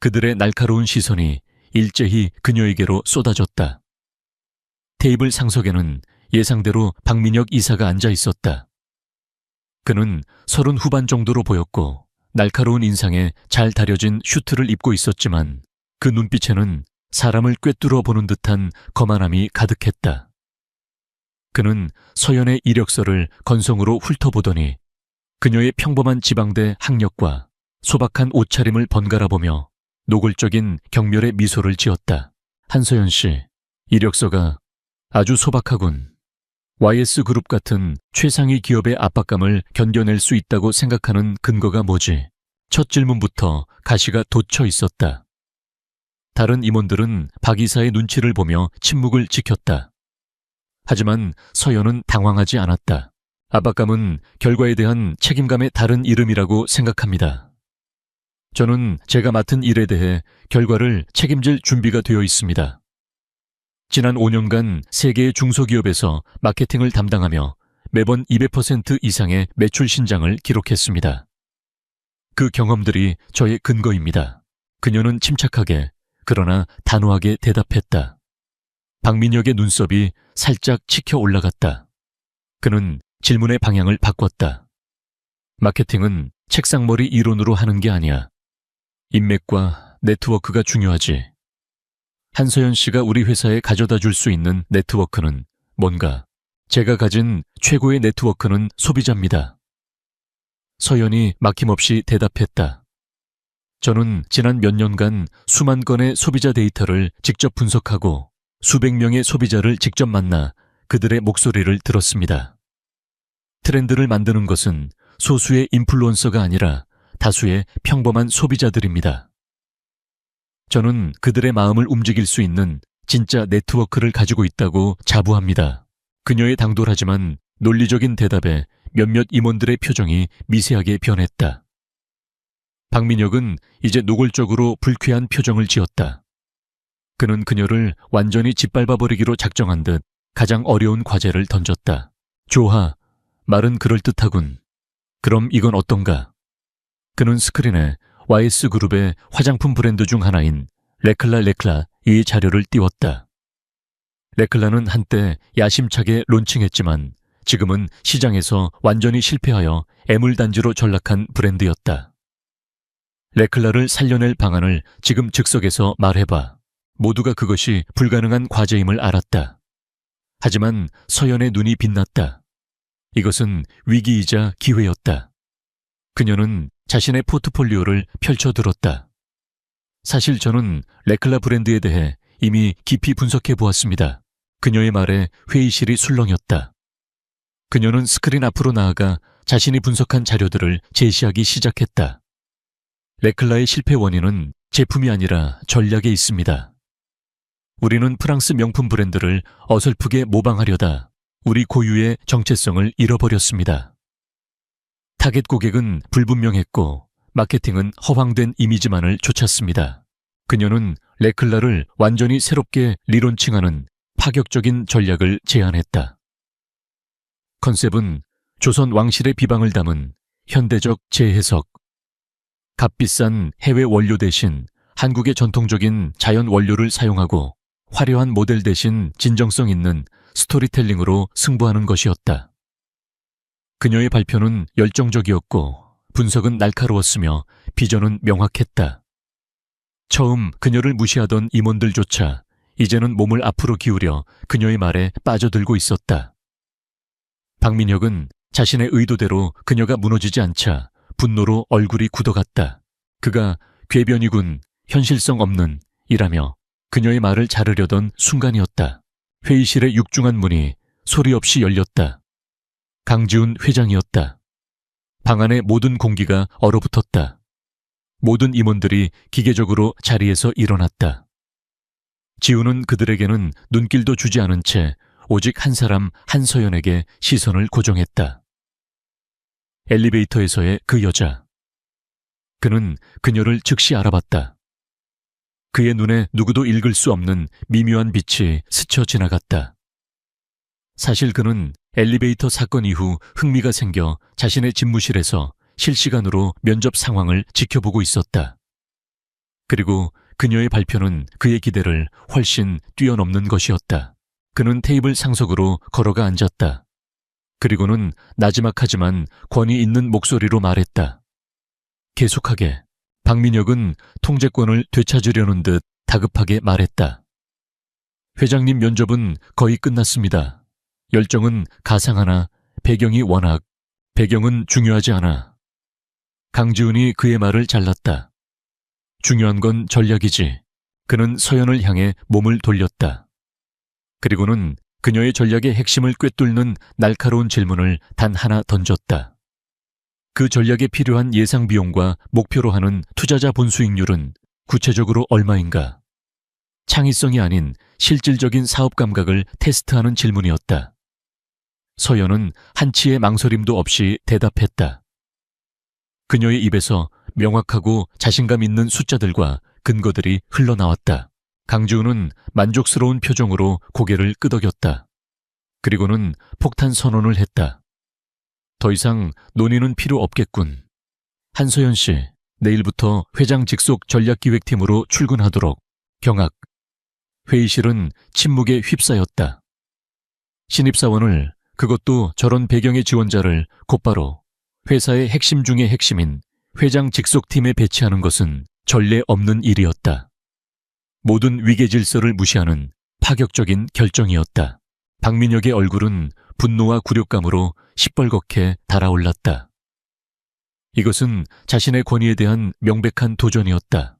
그들의 날카로운 시선이 일제히 그녀에게로 쏟아졌다. 테이블 상석에는 예상대로 박민혁 이사가 앉아 있었다. 그는 30 후반 정도로 보였고 날카로운 인상에 잘 다려진 슈트를 입고 있었지만 그 눈빛에는 사람을 꿰뚫어 보는 듯한 거만함이 가득했다. 그는 서연의 이력서를 건성으로 훑어보더니 그녀의 평범한 지방대 학력과 소박한 옷차림을 번갈아 보며 노골적인 경멸의 미소를 지었다. 한서연 씨, 이력서가 아주 소박하군. YS그룹 같은 최상위 기업의 압박감을 견뎌낼 수 있다고 생각하는 근거가 뭐지? 첫 질문부터 가시가 돋쳐 있었다. 다른 임원들은 박 이사의 눈치를 보며 침묵을 지켰다. 하지만 서연은 당황하지 않았다. 압박감은 결과에 대한 책임감의 다른 이름이라고 생각합니다. 저는 제가 맡은 일에 대해 결과를 책임질 준비가 되어 있습니다. 지난 5년간 세계의 중소기업에서 마케팅을 담당하며 매번 200% 이상의 매출 신장을 기록했습니다. 그 경험들이 저의 근거입니다. 그녀는 침착하게 그러나 단호하게 대답했다. 박민혁의 눈썹이 살짝 치켜 올라갔다. 그는 질문의 방향을 바꿨다. 마케팅은 책상머리 이론으로 하는 게 아니야. 인맥과 네트워크가 중요하지. 한서연 씨가 우리 회사에 가져다 줄 수 있는 네트워크는 뭔가? 제가 가진 최고의 네트워크는 소비자입니다. 서연이 막힘없이 대답했다. 저는 지난 몇 년간 수만 건의 소비자 데이터를 직접 분석하고 수백 명의 소비자를 직접 만나 그들의 목소리를 들었습니다. 트렌드를 만드는 것은 소수의 인플루언서가 아니라 다수의 평범한 소비자들입니다. 저는 그들의 마음을 움직일 수 있는 진짜 네트워크를 가지고 있다고 자부합니다. 그녀의 당돌하지만 논리적인 대답에 몇몇 임원들의 표정이 미세하게 변했다. 박민혁은 이제 노골적으로 불쾌한 표정을 지었다. 그는 그녀를 완전히 짓밟아버리기로 작정한 듯 가장 어려운 과제를 던졌다. 좋아, 말은 그럴듯하군. 그럼 이건 어떤가? 그는 스크린에 YS그룹의 화장품 브랜드 중 하나인 레클라 이 자료를 띄웠다. 레클라는 한때 야심차게 론칭했지만 지금은 시장에서 완전히 실패하여 애물단지로 전락한 브랜드였다. 레클라를 살려낼 방안을 지금 즉석에서 말해봐. 모두가 그것이 불가능한 과제임을 알았다. 하지만 서연의 눈이 빛났다. 이것은 위기이자 기회였다. 그녀는 자신의 포트폴리오를 펼쳐들었다. 사실 저는 레클라 브랜드에 대해 이미 깊이 분석해 보았습니다. 그녀의 말에 회의실이 술렁였다. 그녀는 스크린 앞으로 나아가 자신이 분석한 자료들을 제시하기 시작했다. 레클라의 실패 원인은 제품이 아니라 전략에 있습니다. 우리는 프랑스 명품 브랜드를 어설프게 모방하려다 우리 고유의 정체성을 잃어버렸습니다. 타겟 고객은 불분명했고 마케팅은 허황된 이미지만을 좇았습니다. 그녀는 레클라를 완전히 새롭게 리론칭하는 파격적인 전략을 제안했다. 컨셉은 조선 왕실의 비방을 담은 현대적 재해석. 값비싼 해외 원료 대신 한국의 전통적인 자연 원료를 사용하고 화려한 모델 대신 진정성 있는 스토리텔링으로 승부하는 것이었다. 그녀의 발표는 열정적이었고 분석은 날카로웠으며 비전은 명확했다. 처음 그녀를 무시하던 임원들조차 이제는 몸을 앞으로 기울여 그녀의 말에 빠져들고 있었다. 박민혁은 자신의 의도대로 그녀가 무너지지 않자 분노로 얼굴이 굳어갔다. 그가 궤변이군, 현실성 없는 이라며 그녀의 말을 자르려던 순간이었다. 회의실의 육중한 문이 소리 없이 열렸다. 강지훈 회장이었다. 방 안의 모든 공기가 얼어붙었다. 모든 임원들이 기계적으로 자리에서 일어났다. 지훈은 그들에게는 눈길도 주지 않은 채 오직 한 사람 한서연에게 시선을 고정했다. 엘리베이터에서의 그 여자. 그는 그녀를 즉시 알아봤다. 그의 눈에 누구도 읽을 수 없는 미묘한 빛이 스쳐 지나갔다. 사실 그는 엘리베이터 사건 이후 흥미가 생겨 자신의 집무실에서 실시간으로 면접 상황을 지켜보고 있었다. 그리고 그녀의 발표는 그의 기대를 훨씬 뛰어넘는 것이었다. 그는 테이블 상석으로 걸어가 앉았다. 그리고는 나지막하지만 권위 있는 목소리로 말했다. 계속하게. 박민혁은 통제권을 되찾으려는 듯 다급하게 말했다. 회장님 면접은 거의 끝났습니다. 열정은 가상하나 배경이 워낙, 배경은 중요하지 않아. 강지훈이 그의 말을 잘랐다. 중요한 건 전략이지. 그는 서연을 향해 몸을 돌렸다. 그리고는 그녀의 전략의 핵심을 꿰뚫는 날카로운 질문을 단 하나 던졌다. 그 전략에 필요한 예상 비용과 목표로 하는 투자자 본수익률은 구체적으로 얼마인가? 창의성이 아닌 실질적인 사업 감각을 테스트하는 질문이었다. 서연은 한치의 망설임도 없이 대답했다. 그녀의 입에서 명확하고 자신감 있는 숫자들과 근거들이 흘러나왔다. 강지훈은 만족스러운 표정으로 고개를 끄덕였다. 그리고는 폭탄 선언을 했다. 더 이상 논의는 필요 없겠군. 한서연 씨, 내일부터 회장 직속 전략기획팀으로 출근하도록 경악. 회의실은 침묵에 휩싸였다. 신입사원을, 그것도 저런 배경의 지원자를 곧바로 회사의 핵심 중의 핵심인 회장 직속팀에 배치하는 것은 전례 없는 일이었다. 모든 위계 질서를 무시하는 파격적인 결정이었다. 박민혁의 얼굴은 분노와 굴욕감으로 시뻘겋게 달아올랐다. 이것은 자신의 권위에 대한 명백한 도전이었다.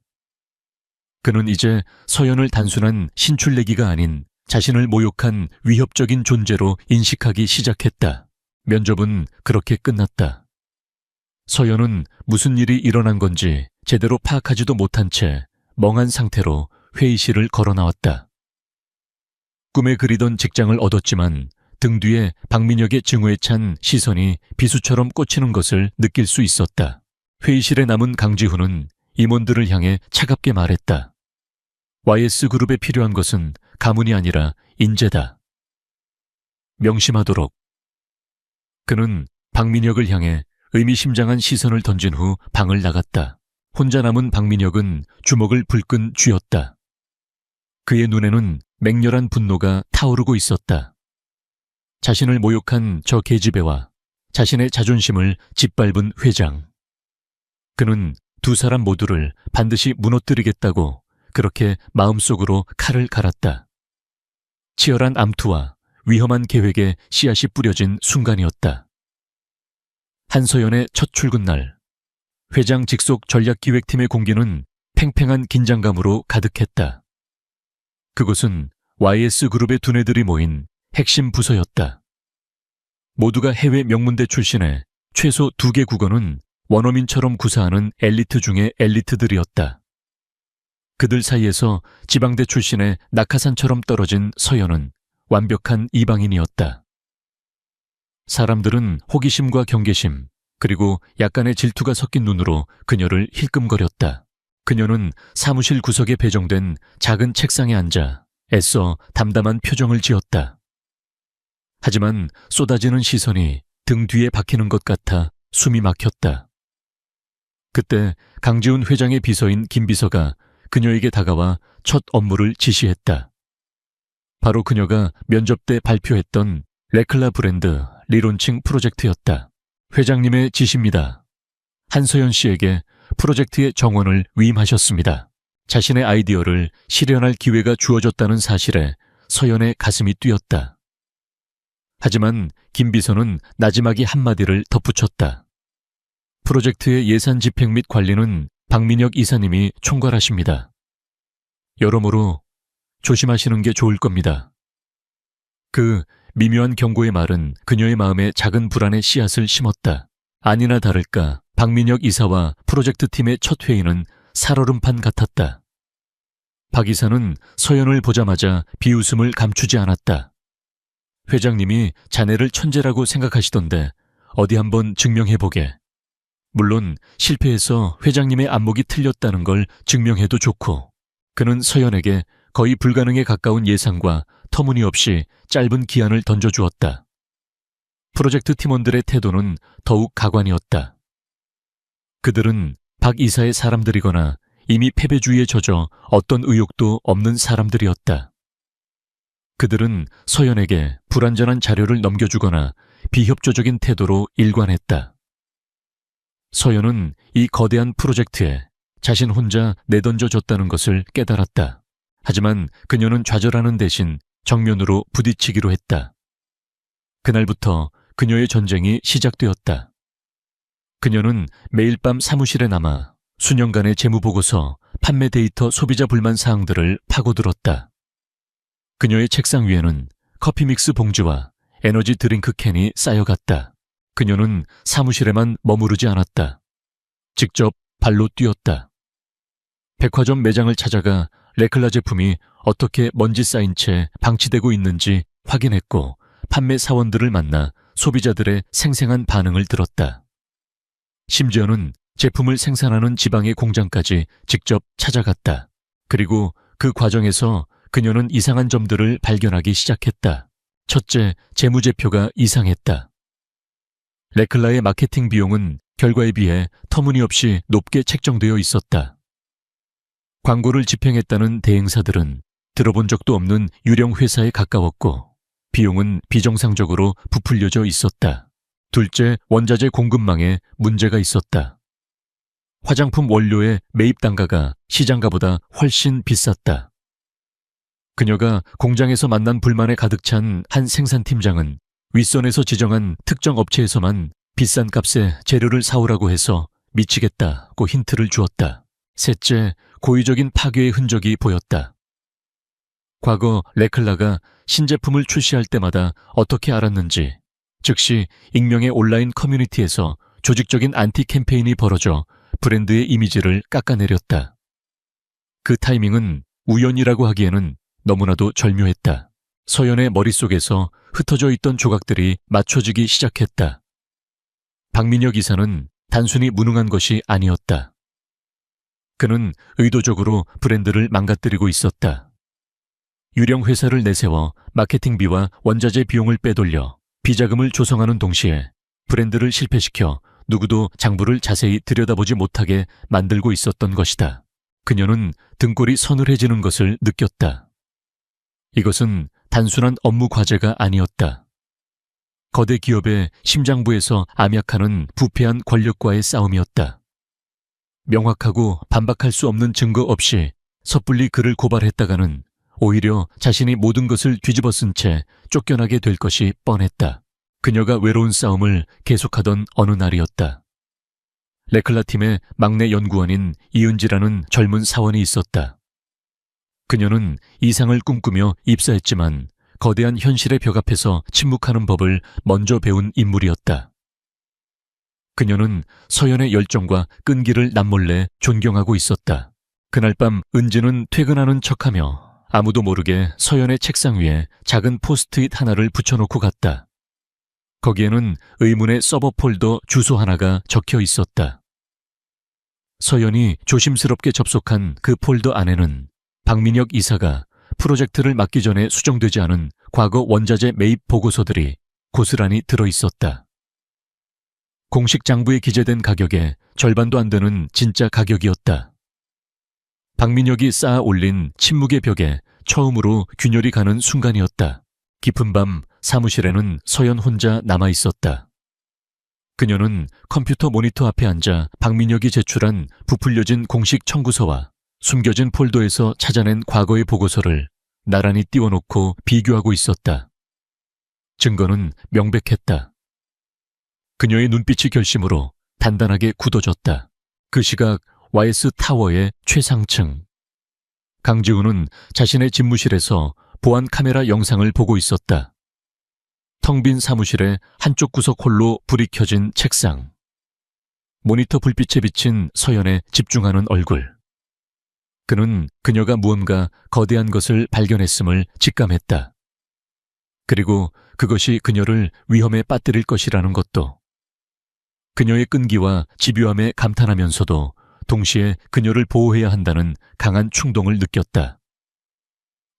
그는 이제 서연을 단순한 신출내기가 아닌 자신을 모욕한 위협적인 존재로 인식하기 시작했다. 면접은 그렇게 끝났다. 서연은 무슨 일이 일어난 건지 제대로 파악하지도 못한 채 멍한 상태로 회의실을 걸어 나왔다. 꿈에 그리던 직장을 얻었지만 등 뒤에 박민혁의 증오에 찬 시선이 비수처럼 꽂히는 것을 느낄 수 있었다. 회의실에 남은 강지훈은 임원들을 향해 차갑게 말했다. YS그룹에 필요한 것은 가문이 아니라 인재다. 명심하도록. 그는 박민혁을 향해 의미심장한 시선을 던진 후 방을 나갔다. 혼자 남은 박민혁은 주먹을 불끈 쥐었다. 그의 눈에는 맹렬한 분노가 타오르고 있었다. 자신을 모욕한 저 계집애와 자신의 자존심을 짓밟은 회장. 그는 두 사람 모두를 반드시 무너뜨리겠다고 그렇게 마음속으로 칼을 갈았다. 치열한 암투와 위험한 계획에 씨앗이 뿌려진 순간이었다. 한서연의 첫 출근 날, 회장 직속 전략기획팀의 공기는 팽팽한 긴장감으로 가득했다. 그곳은 YS그룹의 두뇌들이 모인 핵심 부서였다. 모두가 해외 명문대 출신의 최소 2개 국어는 원어민처럼 구사하는 엘리트 중의 엘리트들이었다. 그들 사이에서 지방대 출신의 낙하산처럼 떨어진 서연은 완벽한 이방인이었다. 사람들은 호기심과 경계심, 그리고 약간의 질투가 섞인 눈으로 그녀를 힐끔거렸다. 그녀는 사무실 구석에 배정된 작은 책상에 앉아 애써 담담한 표정을 지었다. 하지만 쏟아지는 시선이 등 뒤에 박히는 것 같아 숨이 막혔다. 그때 강지훈 회장의 비서인 김 비서가 그녀에게 다가와 첫 업무를 지시했다. 바로 그녀가 면접 때 발표했던 레클라 브랜드 리론칭 프로젝트였다. 회장님의 지시입니다. 한서연 씨에게 프로젝트의 정원을 위임하셨습니다. 자신의 아이디어를 실현할 기회가 주어졌다는 사실에 서연의 가슴이 뛰었다. 하지만 김 비서는 나지막이 한마디를 덧붙였다. 프로젝트의 예산 집행 및 관리는 박민혁 이사님이 총괄하십니다. 여러모로 조심하시는 게 좋을 겁니다. 그 미묘한 경고의 말은 그녀의 마음에 작은 불안의 씨앗을 심었다. 아니나 다를까 박민혁 이사와 프로젝트 팀의 첫 회의는 살얼음판 같았다. 박 이사는 서연을 보자마자 비웃음을 감추지 않았다. 회장님이 자네를 천재라고 생각하시던데 어디 한번 증명해보게. 물론 실패해서 회장님의 안목이 틀렸다는 걸 증명해도 좋고. 그는 서연에게 거의 불가능에 가까운 예상과 터무니없이 짧은 기한을 던져주었다. 프로젝트 팀원들의 태도는 더욱 가관이었다. 그들은 박 이사의 사람들이거나 이미 패배주의에 젖어 어떤 의욕도 없는 사람들이었다. 그들은 서연에게 불완전한 자료를 넘겨주거나 비협조적인 태도로 일관했다. 서연은 이 거대한 프로젝트에 자신 혼자 내던져졌다는 것을 깨달았다. 하지만 그녀는 좌절하는 대신 정면으로 부딪히기로 했다. 그날부터 그녀의 전쟁이 시작되었다. 그녀는 매일 밤 사무실에 남아 수년간의 재무보고서, 판매 데이터, 소비자 불만 사항들을 파고들었다. 그녀의 책상 위에는 커피 믹스 봉지와 에너지 드링크 캔이 쌓여갔다. 그녀는 사무실에만 머무르지 않았다. 직접 발로 뛰었다. 백화점 매장을 찾아가 레클라 제품이 어떻게 먼지 쌓인 채 방치되고 있는지 확인했고 판매 사원들을 만나 소비자들의 생생한 반응을 들었다. 심지어는 제품을 생산하는 지방의 공장까지 직접 찾아갔다. 그리고 그 과정에서 그녀는 이상한 점들을 발견하기 시작했다. 첫째, 재무제표가 이상했다. 레클라의 마케팅 비용은 결과에 비해 터무니없이 높게 책정되어 있었다. 광고를 집행했다는 대행사들은 들어본 적도 없는 유령 회사에 가까웠고 비용은 비정상적으로 부풀려져 있었다. 둘째, 원자재 공급망에 문제가 있었다. 화장품 원료의 매입 단가가 시장가보다 훨씬 비쌌다. 그녀가 공장에서 만난 불만에 가득 찬 한 생산팀장은 윗선에서 지정한 특정 업체에서만 비싼 값에 재료를 사오라고 해서 미치겠다고 힌트를 주었다. 셋째, 고의적인 파괴의 흔적이 보였다. 과거 레클라가 신제품을 출시할 때마다 어떻게 알았는지 즉시 익명의 온라인 커뮤니티에서 조직적인 안티 캠페인이 벌어져 브랜드의 이미지를 깎아내렸다. 그 타이밍은 우연이라고 하기에는 너무나도 절묘했다. 서연의 머릿속에서 흩어져 있던 조각들이 맞춰지기 시작했다. 박민혁 이사는 단순히 무능한 것이 아니었다. 그는 의도적으로 브랜드를 망가뜨리고 있었다. 유령 회사를 내세워 마케팅비와 원자재 비용을 빼돌려 비자금을 조성하는 동시에 브랜드를 실패시켜 누구도 장부를 자세히 들여다보지 못하게 만들고 있었던 것이다. 그녀는 등골이 서늘해지는 것을 느꼈다. 이것은 단순한 업무 과제가 아니었다. 거대 기업의 심장부에서 암약하는 부패한 권력과의 싸움이었다. 명확하고 반박할 수 없는 증거 없이 섣불리 그를 고발했다가는 오히려 자신이 모든 것을 뒤집어 쓴 채 쫓겨나게 될 것이 뻔했다. 그녀가 외로운 싸움을 계속하던 어느 날이었다. 레클라 팀의 막내 연구원인 이은지라는 젊은 사원이 있었다. 그녀는 이상을 꿈꾸며 입사했지만 거대한 현실의 벽 앞에서 침묵하는 법을 먼저 배운 인물이었다. 그녀는 서연의 열정과 끈기를 남몰래 존경하고 있었다. 그날 밤 은지는 퇴근하는 척하며 아무도 모르게 서연의 책상 위에 작은 포스트잇 하나를 붙여놓고 갔다. 거기에는 의문의 서버 폴더 주소 하나가 적혀 있었다. 서연이 조심스럽게 접속한 그 폴더 안에는 박민혁 이사가 프로젝트를 맡기 전에 수정되지 않은 과거 원자재 매입 보고서들이 고스란히 들어있었다. 공식 장부에 기재된 가격의 절반도 안 되는 진짜 가격이었다. 박민혁이 쌓아 올린 침묵의 벽에 처음으로 균열이 가는 순간이었다. 깊은 밤 사무실에는 서연 혼자 남아있었다. 그녀는 컴퓨터 모니터 앞에 앉아 박민혁이 제출한 부풀려진 공식 청구서와 숨겨진 폴더에서 찾아낸 과거의 보고서를 나란히 띄워놓고 비교하고 있었다. 증거는 명백했다. 그녀의 눈빛이 결심으로 단단하게 굳어졌다. 그 시각 YS 타워의 최상층. 강지우는 자신의 집무실에서 보안 카메라 영상을 보고 있었다. 텅 빈 사무실의 한쪽 구석 홀로 불이 켜진 책상. 모니터 불빛에 비친 서연의 집중하는 얼굴. 그는 그녀가 무언가 거대한 것을 발견했음을 직감했다. 그리고 그것이 그녀를 위험에 빠뜨릴 것이라는 것도. 그녀의 끈기와 집요함에 감탄하면서도 동시에 그녀를 보호해야 한다는 강한 충동을 느꼈다.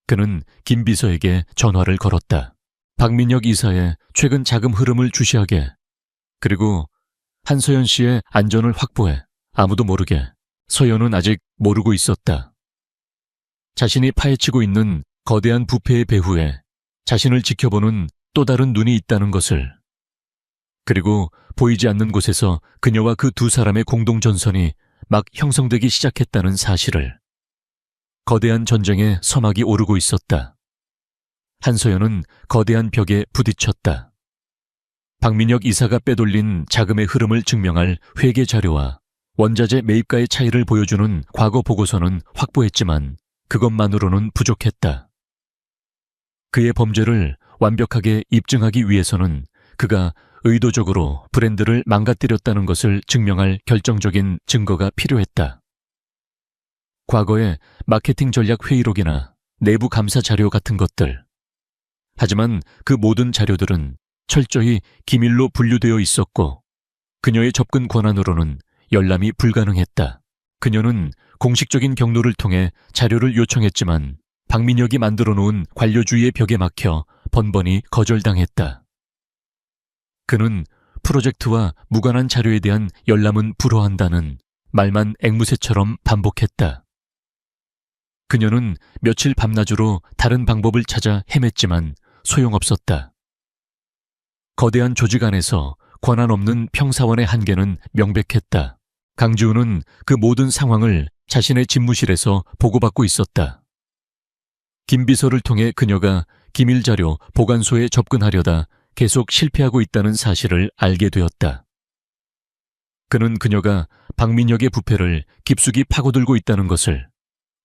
그는 김 비서에게 전화를 걸었다. 박민혁 이사의 최근 자금 흐름을 주시하게, 그리고 한서연 씨의 안전을 확보해. 아무도 모르게. 서연은 아직 모르고 있었다. 자신이 파헤치고 있는 거대한 부패의 배후에 자신을 지켜보는 또 다른 눈이 있다는 것을. 그리고 보이지 않는 곳에서 그녀와 그 두 사람의 공동전선이 막 형성되기 시작했다는 사실을. 거대한 전쟁의 서막이 오르고 있었다. 한서연은 거대한 벽에 부딪혔다. 박민혁 이사가 빼돌린 자금의 흐름을 증명할 회계 자료와 원자재 매입가의 차이를 보여주는 과거 보고서는 확보했지만 그것만으로는 부족했다. 그의 범죄를 완벽하게 입증하기 위해서는 그가 의도적으로 브랜드를 망가뜨렸다는 것을 증명할 결정적인 증거가 필요했다. 과거의 마케팅 전략 회의록이나 내부 감사 자료 같은 것들. 하지만 그 모든 자료들은 철저히 기밀로 분류되어 있었고 그녀의 접근 권한으로는 열람이 불가능했다. 그녀는 공식적인 경로를 통해 자료를 요청했지만 박민혁이 만들어 놓은 관료주의의 벽에 막혀 번번이 거절당했다. 그는 프로젝트와 무관한 자료에 대한 열람은 불허한다는 말만 앵무새처럼 반복했다. 그녀는 며칠 밤낮으로 다른 방법을 찾아 헤맸지만 소용없었다. 거대한 조직 안에서 권한 없는 평사원의 한계는 명백했다. 강지훈은 그 모든 상황을 자신의 집무실에서 보고받고 있었다. 김 비서를 통해 그녀가 기밀자료 보관소에 접근하려다 계속 실패하고 있다는 사실을 알게 되었다. 그는 그녀가 박민혁의 부패를 깊숙이 파고들고 있다는 것을,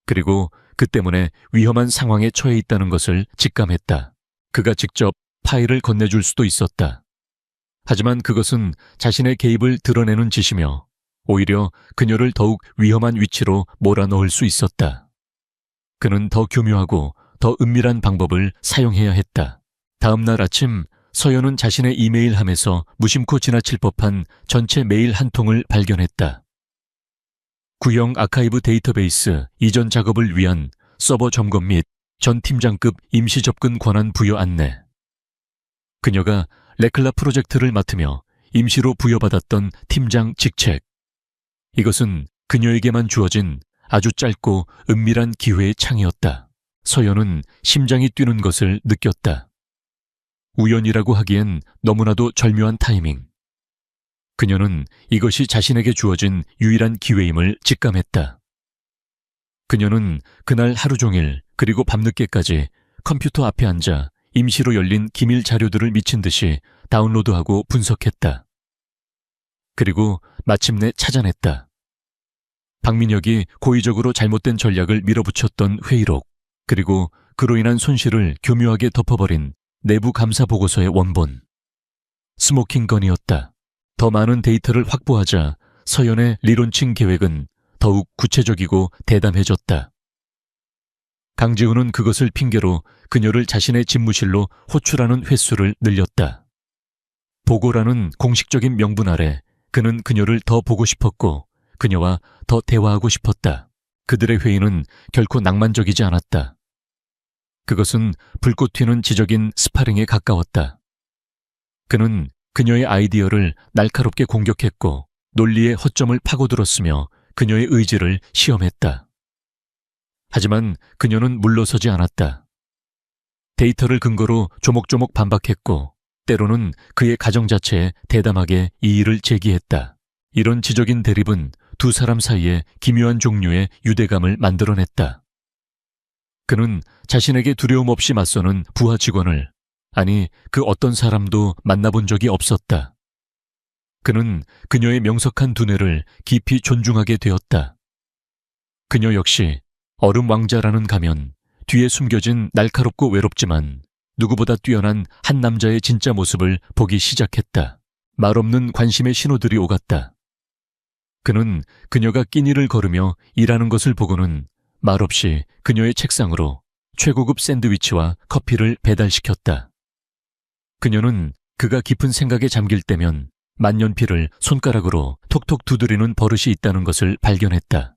그리고 그 때문에 위험한 상황에 처해 있다는 것을 직감했다. 그가 직접 파일을 건네줄 수도 있었다. 하지만 그것은 자신의 개입을 드러내는 짓이며 오히려 그녀를 더욱 위험한 위치로 몰아넣을 수 있었다. 그는 더 교묘하고 더 은밀한 방법을 사용해야 했다. 다음 날 아침 서연은 자신의 이메일함에서 무심코 지나칠 법한 전체 메일 한 통을 발견했다. 구형 아카이브 데이터베이스 이전 작업을 위한 서버 점검 및 전 팀장급 임시 접근 권한 부여 안내. 그녀가 레클라 프로젝트를 맡으며 임시로 부여받았던 팀장 직책. 이것은 그녀에게만 주어진 아주 짧고 은밀한 기회의 창이었다. 서연은 심장이 뛰는 것을 느꼈다. 우연이라고 하기엔 너무나도 절묘한 타이밍. 그녀는 이것이 자신에게 주어진 유일한 기회임을 직감했다. 그녀는 그날 하루 종일 그리고 밤늦게까지 컴퓨터 앞에 앉아 임시로 열린 기밀 자료들을 미친 듯이 다운로드하고 분석했다. 그리고 마침내 찾아냈다. 박민혁이 고의적으로 잘못된 전략을 밀어붙였던 회의록, 그리고 그로 인한 손실을 교묘하게 덮어버린 내부 감사 보고서의 원본. 스모킹건이었다. 더 많은 데이터를 확보하자 서연의 리론칭 계획은 더욱 구체적이고 대담해졌다. 강지훈은 그것을 핑계로 그녀를 자신의 집무실로 호출하는 횟수를 늘렸다. 보고라는 공식적인 명분 아래 그는 그녀를 더 보고 싶었고 그녀와 더 대화하고 싶었다. 그들의 회의는 결코 낭만적이지 않았다. 그것은 불꽃 튀는 지적인 스파링에 가까웠다. 그는 그녀의 아이디어를 날카롭게 공격했고 논리의 허점을 파고들었으며 그녀의 의지를 시험했다. 하지만 그녀는 물러서지 않았다. 데이터를 근거로 조목조목 반박했고 때로는 그의 가정 자체에 대담하게 이의를 제기했다. 이런 지적인 대립은 두 사람 사이에 기묘한 종류의 유대감을 만들어냈다. 그는 자신에게 두려움 없이 맞서는 부하 직원을, 아니 그 어떤 사람도 만나본 적이 없었다. 그는 그녀의 명석한 두뇌를 깊이 존중하게 되었다. 그녀 역시 얼음 왕자라는 가면, 뒤에 숨겨진 날카롭고 외롭지만 누구보다 뛰어난 한 남자의 진짜 모습을 보기 시작했다. 말없는 관심의 신호들이 오갔다. 그는 그녀가 끼니를 걸으며 일하는 것을 보고는 말없이 그녀의 책상으로 최고급 샌드위치와 커피를 배달시켰다. 그녀는 그가 깊은 생각에 잠길 때면 만년필을 손가락으로 톡톡 두드리는 버릇이 있다는 것을 발견했다.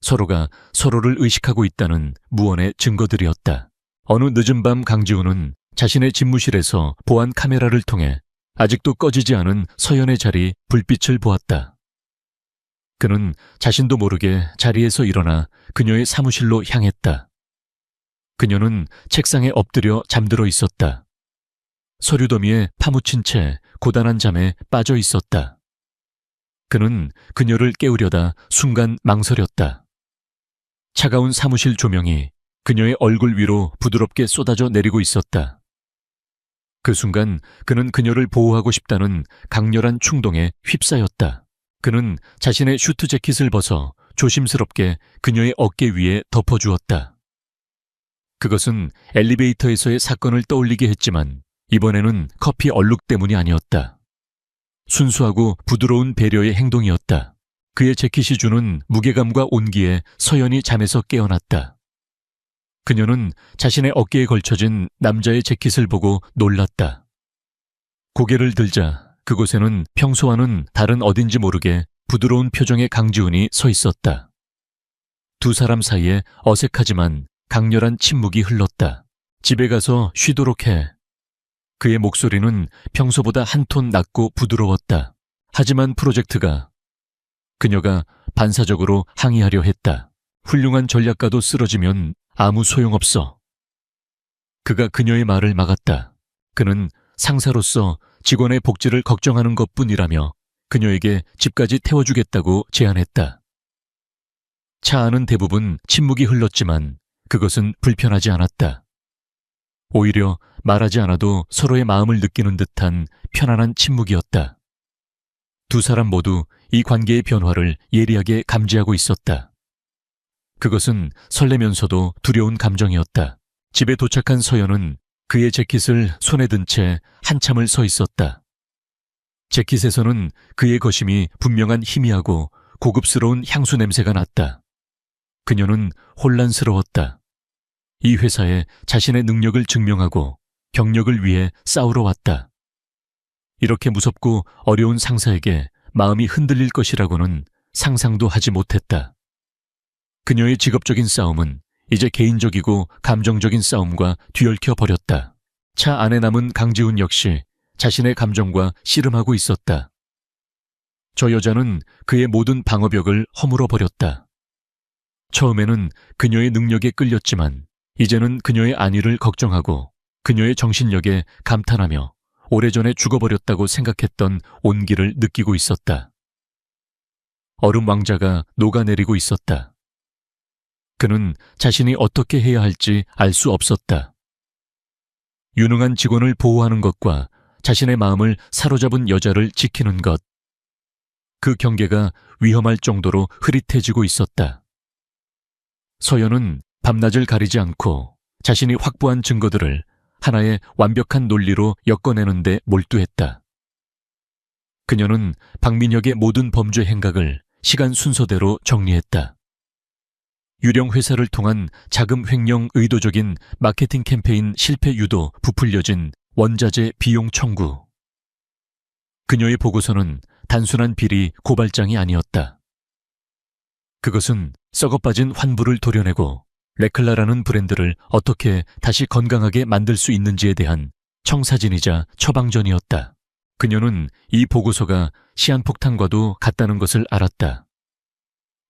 서로가 서로를 의식하고 있다는 무언의 증거들이었다. 어느 늦은 밤 강지훈은 자신의 집무실에서 보안 카메라를 통해 아직도 꺼지지 않은 서연의 자리 불빛을 보았다. 그는 자신도 모르게 자리에서 일어나 그녀의 사무실로 향했다. 그녀는 책상에 엎드려 잠들어 있었다. 서류 더미에 파묻힌 채 고단한 잠에 빠져 있었다. 그는 그녀를 깨우려다 순간 망설였다. 차가운 사무실 조명이 그녀의 얼굴 위로 부드럽게 쏟아져 내리고 있었다. 그 순간 그는 그녀를 보호하고 싶다는 강렬한 충동에 휩싸였다. 그는 자신의 슈트 재킷을 벗어 조심스럽게 그녀의 어깨 위에 덮어주었다. 그것은 엘리베이터에서의 사건을 떠올리게 했지만 이번에는 커피 얼룩 때문이 아니었다. 순수하고 부드러운 배려의 행동이었다. 그의 재킷이 주는 무게감과 온기에 서연이 잠에서 깨어났다. 그녀는 자신의 어깨에 걸쳐진 남자의 재킷을 보고 놀랐다. 고개를 들자 그곳에는 평소와는 다른 어딘지 모르게 부드러운 표정의 강지훈이 서 있었다. 두 사람 사이에 어색하지만 강렬한 침묵이 흘렀다. 집에 가서 쉬도록 해. 그의 목소리는 평소보다 한 톤 낮고 부드러웠다. 하지만 프로젝트가 그녀가 반사적으로 항의하려 했다. 훌륭한 전략가도 쓰러지면 아무 소용없어. 그가 그녀의 말을 막았다. 그는 상사로서 직원의 복지를 걱정하는 것뿐이라며 그녀에게 집까지 태워주겠다고 제안했다. 차 안은 대부분 침묵이 흘렀지만 그것은 불편하지 않았다. 오히려 말하지 않아도 서로의 마음을 느끼는 듯한 편안한 침묵이었다. 두 사람 모두 이 관계의 변화를 예리하게 감지하고 있었다. 그것은 설레면서도 두려운 감정이었다. 집에 도착한 서연은 그의 재킷을 손에 든 채 한참을 서 있었다. 재킷에서는 그의 거심이 분명한 희미하고 고급스러운 향수 냄새가 났다. 그녀는 혼란스러웠다. 이 회사에 자신의 능력을 증명하고 경력을 위해 싸우러 왔다. 이렇게 무섭고 어려운 상사에게 마음이 흔들릴 것이라고는 상상도 하지 못했다. 그녀의 직업적인 싸움은 이제 개인적이고 감정적인 싸움과 뒤얽혀 버렸다. 차 안에 남은 강지훈 역시 자신의 감정과 씨름하고 있었다. 저 여자는 그의 모든 방어벽을 허물어 버렸다. 처음에는 그녀의 능력에 끌렸지만 이제는 그녀의 안위를 걱정하고 그녀의 정신력에 감탄하며 오래전에 죽어버렸다고 생각했던 온기를 느끼고 있었다. 얼음 왕자가 녹아내리고 있었다. 그는 자신이 어떻게 해야 할지 알 수 없었다. 유능한 직원을 보호하는 것과 자신의 마음을 사로잡은 여자를 지키는 것. 그 경계가 위험할 정도로 흐릿해지고 있었다. 서연은 밤낮을 가리지 않고 자신이 확보한 증거들을 하나의 완벽한 논리로 엮어내는 데 몰두했다. 그녀는 박민혁의 모든 범죄 행각을 시간 순서대로 정리했다. 유령 회사를 통한 자금 횡령 의도적인 마케팅 캠페인 실패 유도 부풀려진 원자재 비용 청구. 그녀의 보고서는 단순한 비리 고발장이 아니었다. 그것은 썩어빠진 환부를 도려내고 레클라라는 브랜드를 어떻게 다시 건강하게 만들 수 있는지에 대한 청사진이자 처방전이었다. 그녀는 이 보고서가 시한폭탄과도 같다는 것을 알았다.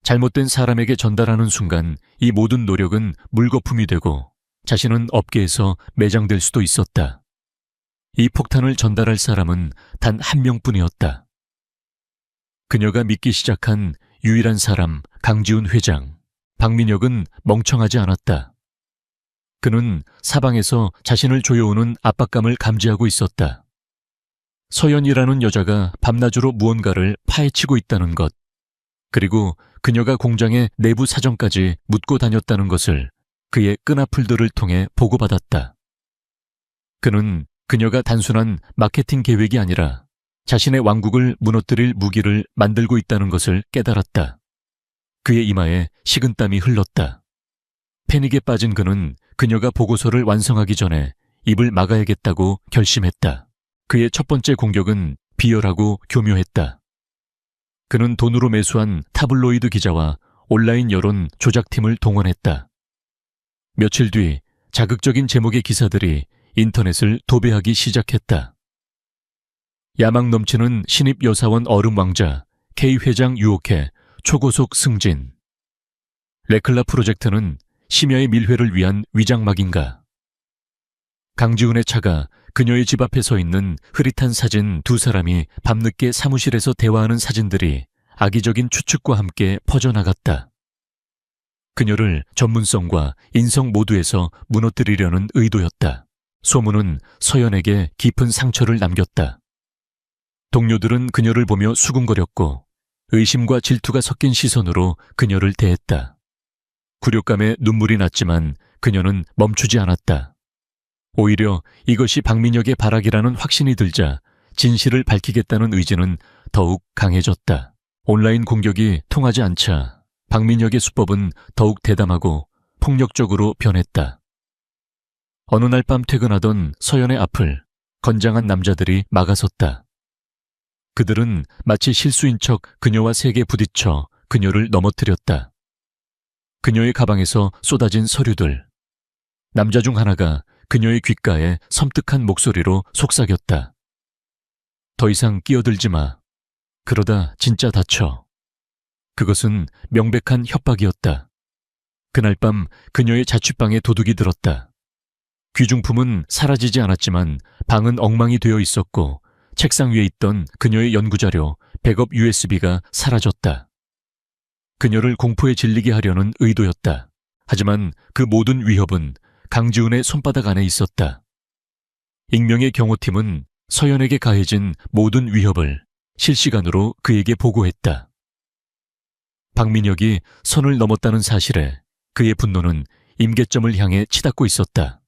잘못된 사람에게 전달하는 순간 이 모든 노력은 물거품이 되고 자신은 업계에서 매장될 수도 있었다. 이 폭탄을 전달할 사람은 단 한 명뿐이었다. 그녀가 믿기 시작한 유일한 사람 강지훈 회장. 박민혁은 멍청하지 않았다. 그는 사방에서 자신을 조여오는 압박감을 감지하고 있었다. 서연이라는 여자가 밤낮으로 무언가를 파헤치고 있다는 것, 그리고 그녀가 공장의 내부 사정까지 묻고 다녔다는 것을 그의 끈앞풀들을 통해 보고받았다. 그는 그녀가 단순한 마케팅 계획이 아니라 자신의 왕국을 무너뜨릴 무기를 만들고 있다는 것을 깨달았다. 그의 이마에 식은땀이 흘렀다. 패닉에 빠진 그는 그녀가 보고서를 완성하기 전에 입을 막아야겠다고 결심했다. 그의 첫 번째 공격은 비열하고 교묘했다. 그는 돈으로 매수한 타블로이드 기자와 온라인 여론 조작팀을 동원했다. 며칠 뒤 자극적인 제목의 기사들이 인터넷을 도배하기 시작했다. 야망 넘치는 신입 여사원 얼음 왕자 K 회장 유혹해 초고속 승진. 레클라 프로젝트는 심야의 밀회를 위한 위장막인가. 강지훈의 차가 그녀의 집 앞에 서 있는 흐릿한 사진 두 사람이 밤늦게 사무실에서 대화하는 사진들이 악의적인 추측과 함께 퍼져나갔다. 그녀를 전문성과 인성 모두에서 무너뜨리려는 의도였다. 소문은 서연에게 깊은 상처를 남겼다. 동료들은 그녀를 보며 수군거렸고 의심과 질투가 섞인 시선으로 그녀를 대했다. 굴욕감에 눈물이 났지만 그녀는 멈추지 않았다. 오히려 이것이 박민혁의 발악이라는 확신이 들자 진실을 밝히겠다는 의지는 더욱 강해졌다. 온라인 공격이 통하지 않자 박민혁의 수법은 더욱 대담하고 폭력적으로 변했다. 어느 날 밤 퇴근하던 서연의 앞을 건장한 남자들이 막아섰다. 그들은 마치 실수인 척 그녀와 세게 부딪혀 그녀를 넘어뜨렸다. 그녀의 가방에서 쏟아진 서류들. 남자 중 하나가 그녀의 귓가에 섬뜩한 목소리로 속삭였다. 더 이상 끼어들지 마. 그러다 진짜 다쳐. 그것은 명백한 협박이었다. 그날 밤 그녀의 자취방에 도둑이 들었다. 귀중품은 사라지지 않았지만 방은 엉망이 되어 있었고 책상 위에 있던 그녀의 연구자료, 백업 USB가 사라졌다. 그녀를 공포에 질리게 하려는 의도였다. 하지만 그 모든 위협은 강지훈의 손바닥 안에 있었다. 익명의 경호팀은 서연에게 가해진 모든 위협을 실시간으로 그에게 보고했다. 박민혁이 선을 넘었다는 사실에 그의 분노는 임계점을 향해 치닫고 있었다.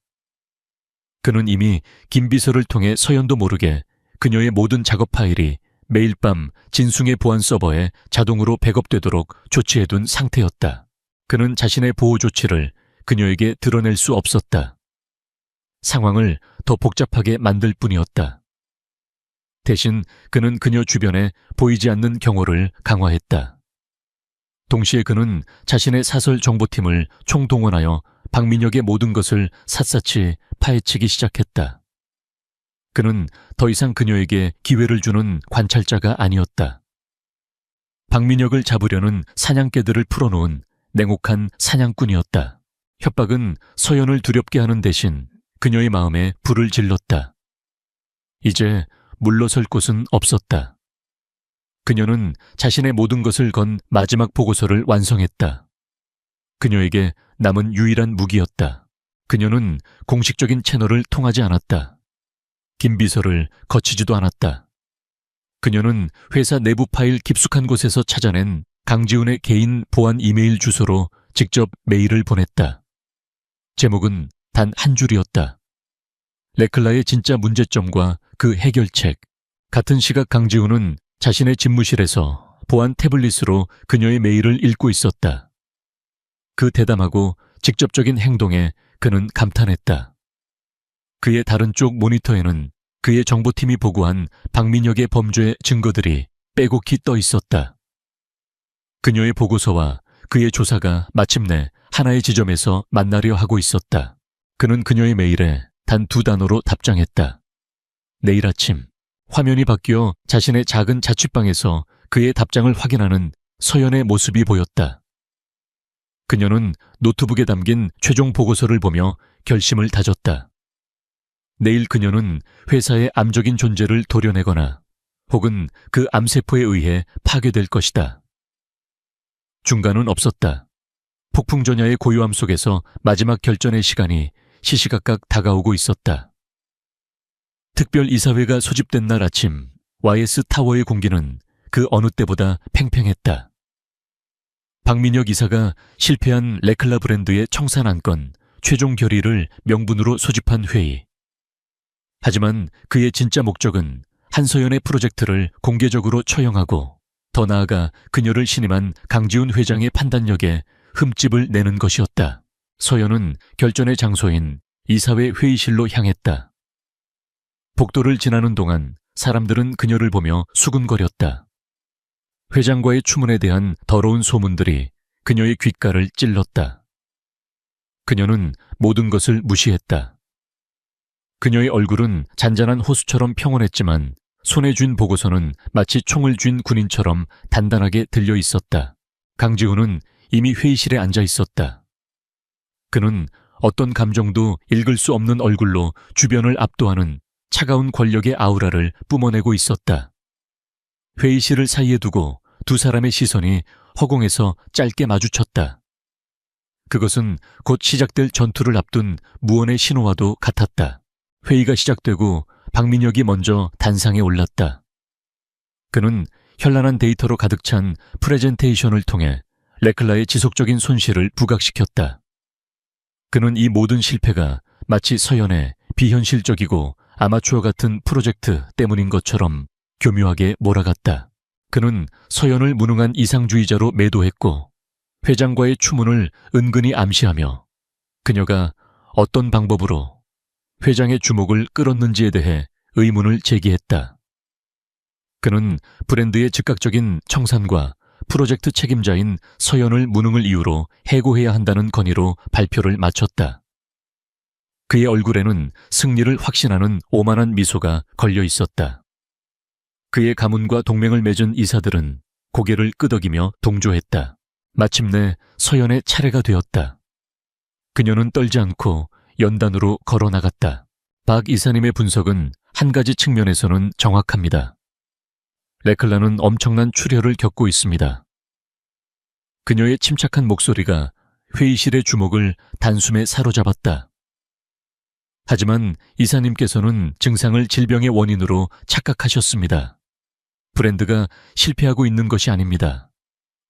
그는 이미 김 비서를 통해 서연도 모르게 그녀의 모든 작업 파일이 매일 밤 진숭의 보안 서버에 자동으로 백업되도록 조치해둔 상태였다. 그는 자신의 보호 조치를 그녀에게 드러낼 수 없었다. 상황을 더 복잡하게 만들 뿐이었다. 대신 그는 그녀 주변에 보이지 않는 경호를 강화했다. 동시에 그는 자신의 사설 정보팀을 총동원하여 박민혁의 모든 것을 샅샅이 파헤치기 시작했다. 그는 더 이상 그녀에게 기회를 주는 관찰자가 아니었다. 박민혁을 잡으려는 사냥개들을 풀어놓은 냉혹한 사냥꾼이었다. 협박은 서연을 두렵게 하는 대신 그녀의 마음에 불을 질렀다. 이제 물러설 곳은 없었다. 그녀는 자신의 모든 것을 건 마지막 보고서를 완성했다. 그녀에게 남은 유일한 무기였다. 그녀는 공식적인 채널을 통하지 않았다. 김 비서를 거치지도 않았다. 그녀는 회사 내부 파일 깊숙한 곳에서 찾아낸 강지훈의 개인 보안 이메일 주소로 직접 메일을 보냈다. 제목은 단 한 줄이었다. 레클라의 진짜 문제점과 그 해결책. 같은 시각 강지훈은 자신의 집무실에서 보안 태블릿으로 그녀의 메일을 읽고 있었다. 그 대담하고 직접적인 행동에 그는 감탄했다. 그의 다른 쪽 모니터에는 그의 정보팀이 보고한 박민혁의 범죄 증거들이 빼곡히 떠 있었다. 그녀의 보고서와 그의 조사가 마침내 하나의 지점에서 만나려 하고 있었다. 그는 그녀의 메일에 단 2단어로 답장했다. 내일 아침. 화면이 바뀌어 자신의 작은 자취방에서 그의 답장을 확인하는 서연의 모습이 보였다. 그녀는 노트북에 담긴 최종 보고서를 보며 결심을 다졌다. 내일 그녀는 회사의 암적인 존재를 도려내거나 혹은 그 암세포에 의해 파괴될 것이다. 중간은 없었다. 폭풍전야의 고요함 속에서 마지막 결전의 시간이 시시각각 다가오고 있었다. 특별 이사회가 소집된 날 아침, YS 타워의 공기는 그 어느 때보다 팽팽했다. 박민혁 이사가 실패한 레클라 브랜드의 청산 안건 최종 결의를 명분으로 소집한 회의. 하지만 그의 진짜 목적은 한서연의 프로젝트를 공개적으로 처형하고 더 나아가 그녀를 신임한 강지훈 회장의 판단력에 흠집을 내는 것이었다. 서연은 결전의 장소인 이사회 회의실로 향했다. 복도를 지나는 동안 사람들은 그녀를 보며 수군거렸다. 회장과의 추문에 대한 더러운 소문들이 그녀의 귓가를 찔렀다. 그녀는 모든 것을 무시했다. 그녀의 얼굴은 잔잔한 호수처럼 평온했지만 손에 쥔 보고서는 마치 총을 쥔 군인처럼 단단하게 들려 있었다. 강지훈은 이미 회의실에 앉아 있었다. 그는 어떤 감정도 읽을 수 없는 얼굴로 주변을 압도하는 차가운 권력의 아우라를 뿜어내고 있었다. 회의실을 사이에 두고 두 사람의 시선이 허공에서 짧게 마주쳤다. 그것은 곧 시작될 전투를 앞둔 무언의 신호와도 같았다. 회의가 시작되고 박민혁이 먼저 단상에 올랐다. 그는 현란한 데이터로 가득 찬 프레젠테이션을 통해 레클라의 지속적인 손실을 부각시켰다. 그는 이 모든 실패가 마치 서연의 비현실적이고 아마추어 같은 프로젝트 때문인 것처럼 교묘하게 몰아갔다. 그는 서연을 무능한 이상주의자로 매도했고 회장과의 추문을 은근히 암시하며 그녀가 어떤 방법으로 회장의 주목을 끌었는지에 대해 의문을 제기했다. 그는 브랜드의 즉각적인 청산과 프로젝트 책임자인 서연을 무능을 이유로 해고해야 한다는 건의로 발표를 마쳤다. 그의 얼굴에는 승리를 확신하는 오만한 미소가 걸려 있었다. 그의 가문과 동맹을 맺은 이사들은 고개를 끄덕이며 동조했다. 마침내 서연의 차례가 되었다. 그녀는 떨지 않고 연단으로 걸어 나갔다. 박 이사님의 분석은 한 가지 측면에서는 정확합니다. 레클라는 엄청난 출혈을 겪고 있습니다. 그녀의 침착한 목소리가 회의실의 주목을 단숨에 사로잡았다. 하지만 이사님께서는 증상을 질병의 원인으로 착각하셨습니다. 브랜드가 실패하고 있는 것이 아닙니다.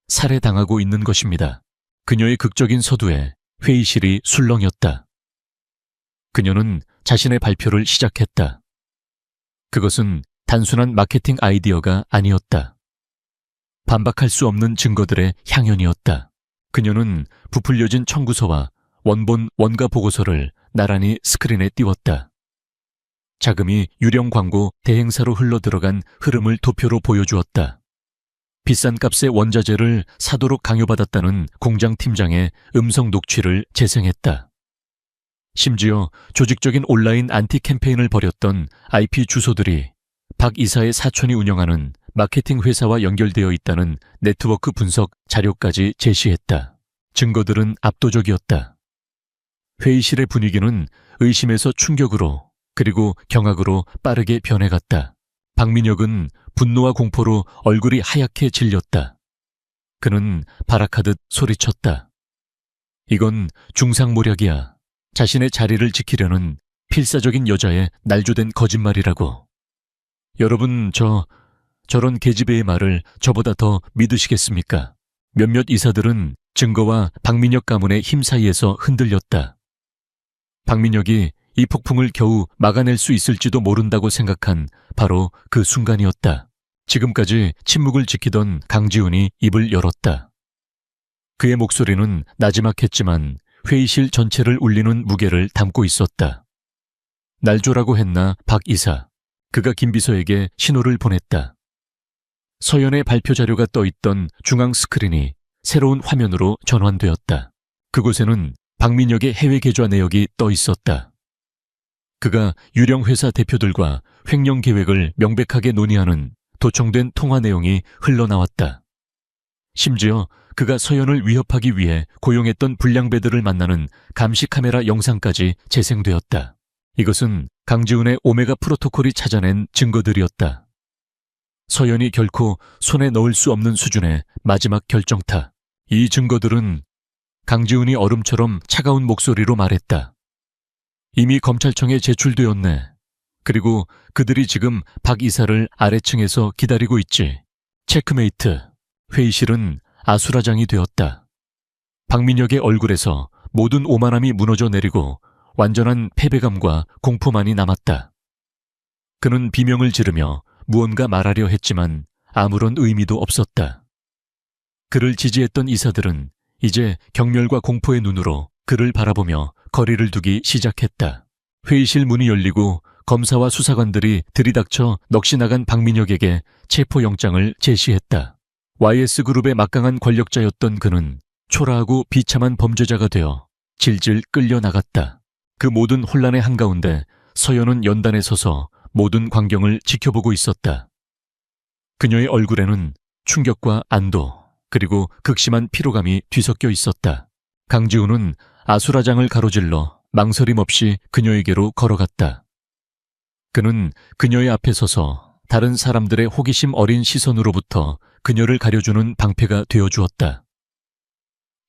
살해당하고 있는 것입니다. 그녀의 극적인 서두에 회의실이 술렁였다. 그녀는 자신의 발표를 시작했다. 그것은 단순한 마케팅 아이디어가 아니었다. 반박할 수 없는 증거들의 향연이었다. 그녀는 부풀려진 청구서와 원본 원가 보고서를 나란히 스크린에 띄웠다. 자금이 유령 광고 대행사로 흘러들어간 흐름을 도표로 보여주었다. 비싼 값의 원자재를 사도록 강요받았다는 공장 팀장의 음성 녹취를 재생했다. 심지어 조직적인 온라인 안티 캠페인을 벌였던 IP 주소들이 박 이사의 사촌이 운영하는 마케팅 회사와 연결되어 있다는 네트워크 분석 자료까지 제시했다. 증거들은 압도적이었다. 회의실의 분위기는 의심에서 충격으로 그리고 경악으로 빠르게 변해갔다. 박민혁은 분노와 공포로 얼굴이 하얗게 질렸다. 그는 발악하듯 소리쳤다. 이건 중상모략이야. 자신의 자리를 지키려는 필사적인 여자의 날조된 거짓말이라고. 여러분, 저런 계집애의 말을 저보다 더 믿으시겠습니까? 몇몇 이사들은 증거와 박민혁 가문의 힘 사이에서 흔들렸다. 박민혁이 이 폭풍을 겨우 막아낼 수 있을지도 모른다고 생각한 바로 그 순간이었다. 지금까지 침묵을 지키던 강지훈이 입을 열었다. 그의 목소리는 나지막했지만 회의실 전체를 울리는 무게를 담고 있었다. 날조라고 했나 박 이사. 그가 김 비서에게 신호를 보냈다. 서연의 발표 자료가 떠있던 중앙 스크린이 새로운 화면으로 전환되었다. 그곳에는 박민혁의 해외 계좌 내역이 떠 있었다. 그가 유령 회사 대표들과 횡령 계획을 명백하게 논의하는 도청된 통화 내용이 흘러나왔다. 심지어 그가 서연을 위협하기 위해 고용했던 불량배들을 만나는 감시 카메라 영상까지 재생되었다. 이것은 강지훈의 오메가 프로토콜이 찾아낸 증거들이었다. 서연이 결코 손에 넣을 수 없는 수준의 마지막 결정타. 이 증거들은 강지훈이 얼음처럼 차가운 목소리로 말했다. 이미 검찰청에 제출되었네. 그리고 그들이 지금 박 이사를 아래층에서 기다리고 있지. 체크메이트. 회의실은 아수라장이 되었다. 박민혁의 얼굴에서 모든 오만함이 무너져 내리고 완전한 패배감과 공포만이 남았다. 그는 비명을 지르며 무언가 말하려 했지만 아무런 의미도 없었다. 그를 지지했던 이사들은 이제 경멸과 공포의 눈으로 그를 바라보며 거리를 두기 시작했다. 회의실 문이 열리고 검사와 수사관들이 들이닥쳐 넋이 나간 박민혁에게 체포영장을 제시했다. YS그룹의 막강한 권력자였던 그는 초라하고 비참한 범죄자가 되어 질질 끌려나갔다. 그 모든 혼란의 한가운데 서연은 연단에 서서 모든 광경을 지켜보고 있었다. 그녀의 얼굴에는 충격과 안도 그리고 극심한 피로감이 뒤섞여 있었다. 강지훈은 아수라장을 가로질러 망설임 없이 그녀에게로 걸어갔다. 그는 그녀의 앞에 서서 다른 사람들의 호기심 어린 시선으로부터 그녀를 가려주는 방패가 되어주었다.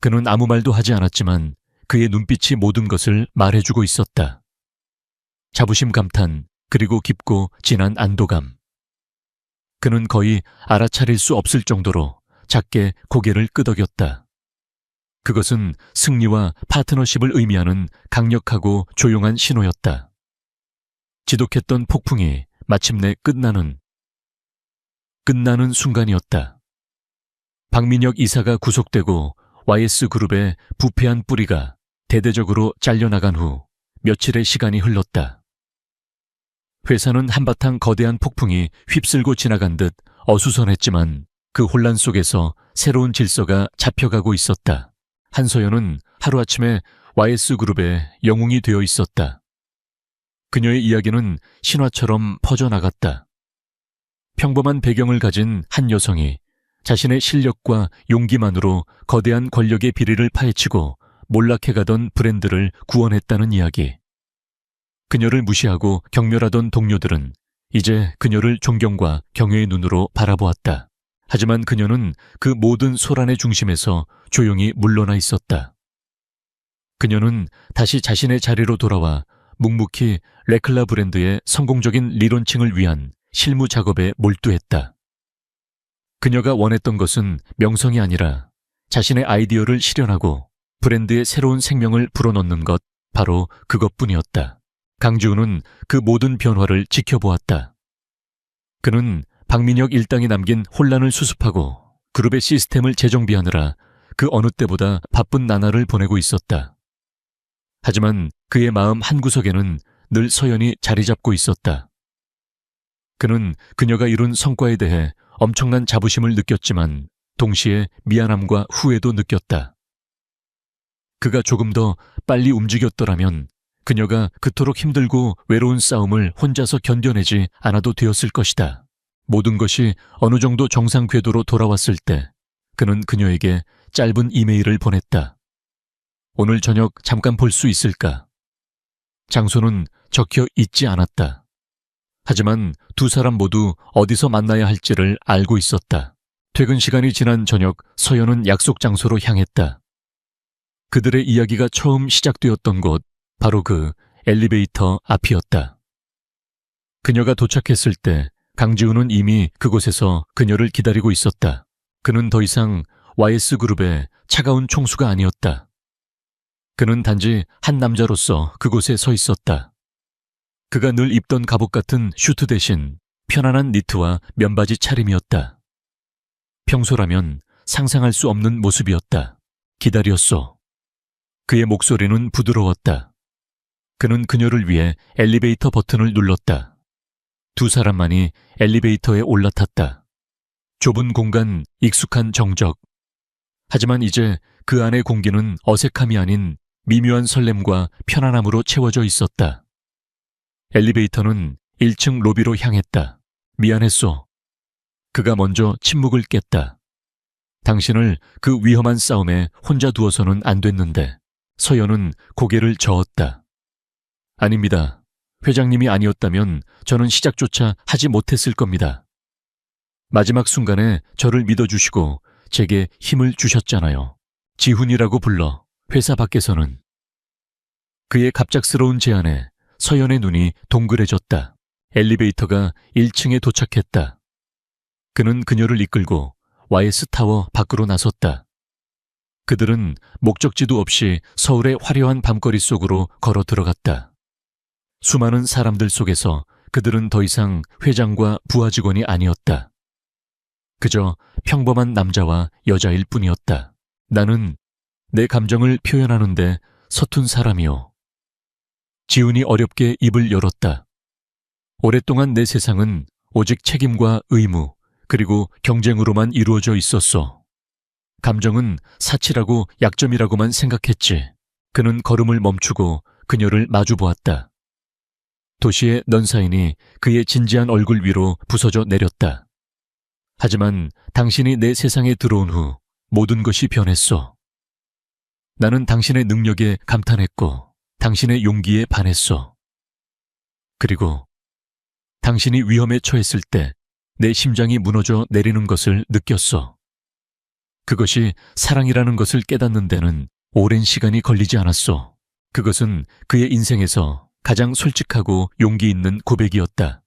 그는 아무 말도 하지 않았지만 그의 눈빛이 모든 것을 말해주고 있었다. 자부심 감탄, 그리고 깊고 진한 안도감. 그는 거의 알아차릴 수 없을 정도로 작게 고개를 끄덕였다. 그것은 승리와 파트너십을 의미하는 강력하고 조용한 신호였다. 지독했던 폭풍이 마침내 끝나는 순간이었다. 박민혁 이사가 구속되고 YS그룹의 부패한 뿌리가 대대적으로 잘려나간 후 며칠의 시간이 흘렀다. 회사는 한바탕 거대한 폭풍이 휩쓸고 지나간 듯 어수선했지만 그 혼란 속에서 새로운 질서가 잡혀가고 있었다. 한서연은 하루아침에 YS그룹의 영웅이 되어 있었다. 그녀의 이야기는 신화처럼 퍼져나갔다. 평범한 배경을 가진 한 여성이 자신의 실력과 용기만으로 거대한 권력의 비리를 파헤치고 몰락해가던 브랜드를 구원했다는 이야기. 그녀를 무시하고 경멸하던 동료들은 이제 그녀를 존경과 경외의 눈으로 바라보았다. 하지만 그녀는 그 모든 소란의 중심에서 조용히 물러나 있었다. 그녀는 다시 자신의 자리로 돌아와 묵묵히 레클라 브랜드의 성공적인 리론칭을 위한 실무 작업에 몰두했다. 그녀가 원했던 것은 명성이 아니라 자신의 아이디어를 실현하고 브랜드의 새로운 생명을 불어넣는 것, 바로 그것뿐이었다. 강지우는 그 모든 변화를 지켜보았다. 그는 박민혁 일당이 남긴 혼란을 수습하고 그룹의 시스템을 재정비하느라 그 어느 때보다 바쁜 나날을 보내고 있었다. 하지만 그의 마음 한구석에는 늘 서연이 자리 잡고 있었다. 그는 그녀가 이룬 성과에 대해 엄청난 자부심을 느꼈지만 동시에 미안함과 후회도 느꼈다. 그가 조금 더 빨리 움직였더라면 그녀가 그토록 힘들고 외로운 싸움을 혼자서 견뎌내지 않아도 되었을 것이다. 모든 것이 어느 정도 정상 궤도로 돌아왔을 때 그는 그녀에게 짧은 이메일을 보냈다. 오늘 저녁 잠깐 볼 수 있을까? 장소는 적혀 있지 않았다. 하지만 두 사람 모두 어디서 만나야 할지를 알고 있었다. 퇴근 시간이 지난 저녁, 서연은 약속 장소로 향했다. 그들의 이야기가 처음 시작되었던 곳, 바로 그 엘리베이터 앞이었다. 그녀가 도착했을 때 강지우는 이미 그곳에서 그녀를 기다리고 있었다. 그는 더 이상 YS그룹의 차가운 총수가 아니었다. 그는 단지 한 남자로서 그곳에 서 있었다. 그가 늘 입던 갑옷 같은 슈트 대신 편안한 니트와 면바지 차림이었다. 평소라면 상상할 수 없는 모습이었다. 기다렸소. 그의 목소리는 부드러웠다. 그는 그녀를 위해 엘리베이터 버튼을 눌렀다. 두 사람만이 엘리베이터에 올라탔다. 좁은 공간, 익숙한 정적. 하지만 이제 그 안의 공기는 어색함이 아닌 미묘한 설렘과 편안함으로 채워져 있었다. 엘리베이터는 1층 로비로 향했다. 미안했소. 그가 먼저 침묵을 깼다. 당신을 그 위험한 싸움에 혼자 두어서는 안 됐는데. 서연은 고개를 저었다. 아닙니다. 회장님이 아니었다면 저는 시작조차 하지 못했을 겁니다. 마지막 순간에 저를 믿어주시고 제게 힘을 주셨잖아요. 지훈이라고 불러, 회사 밖에서는. 그의 갑작스러운 제안에 서연의 눈이 동그래졌다. 엘리베이터가 1층에 도착했다. 그는 그녀를 이끌고 YS타워 밖으로 나섰다. 그들은 목적지도 없이 서울의 화려한 밤거리 속으로 걸어 들어갔다. 수많은 사람들 속에서 그들은 더 이상 회장과 부하 직원이 아니었다. 그저 평범한 남자와 여자일 뿐이었다. 나는 내 감정을 표현하는데 서툰 사람이요. 지훈이 어렵게 입을 열었다. 오랫동안 내 세상은 오직 책임과 의무, 그리고 경쟁으로만 이루어져 있었어. 감정은 사치라고 약점이라고만 생각했지. 그는 걸음을 멈추고 그녀를 마주보았다. 도시의 넌사인이 그의 진지한 얼굴 위로 부서져 내렸다. 하지만 당신이 내 세상에 들어온 후 모든 것이 변했어. 나는 당신의 능력에 감탄했고 당신의 용기에 반했어. 그리고 당신이 위험에 처했을 때 내 심장이 무너져 내리는 것을 느꼈어. 그것이 사랑이라는 것을 깨닫는 데는 오랜 시간이 걸리지 않았어. 그것은 그의 인생에서 가장 솔직하고 용기 있는 고백이었다.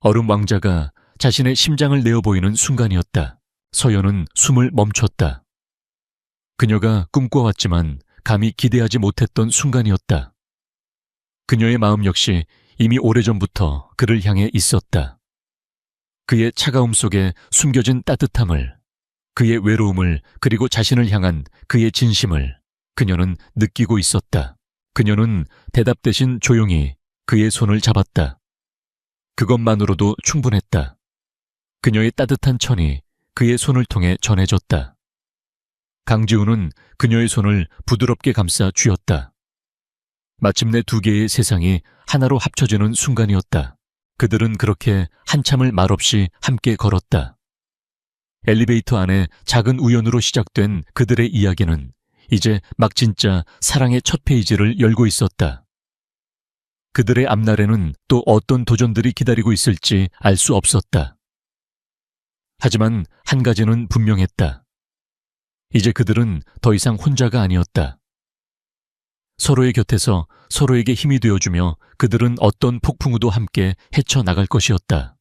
얼음 왕자가 자신의 심장을 내어 보이는 순간이었다. 서연은 숨을 멈췄다. 그녀가 꿈꿔왔지만 감히 기대하지 못했던 순간이었다. 그녀의 마음 역시 이미 오래전부터 그를 향해 있었다. 그의 차가움 속에 숨겨진 따뜻함을, 그의 외로움을, 그리고 자신을 향한 그의 진심을 그녀는 느끼고 있었다. 그녀는 대답 대신 조용히 그의 손을 잡았다. 그것만으로도 충분했다. 그녀의 따뜻한 천이 그의 손을 통해 전해졌다. 강지우는 그녀의 손을 부드럽게 감싸 쥐었다. 마침내 두 개의 세상이 하나로 합쳐지는 순간이었다. 그들은 그렇게 한참을 말없이 함께 걸었다. 엘리베이터 안에 작은 우연으로 시작된 그들의 이야기는 이제 막 진짜 사랑의 첫 페이지를 열고 있었다. 그들의 앞날에는 또 어떤 도전들이 기다리고 있을지 알 수 없었다. 하지만 한 가지는 분명했다. 이제 그들은 더 이상 혼자가 아니었다. 서로의 곁에서 서로에게 힘이 되어주며 그들은 어떤 폭풍우도 함께 헤쳐나갈 것이었다.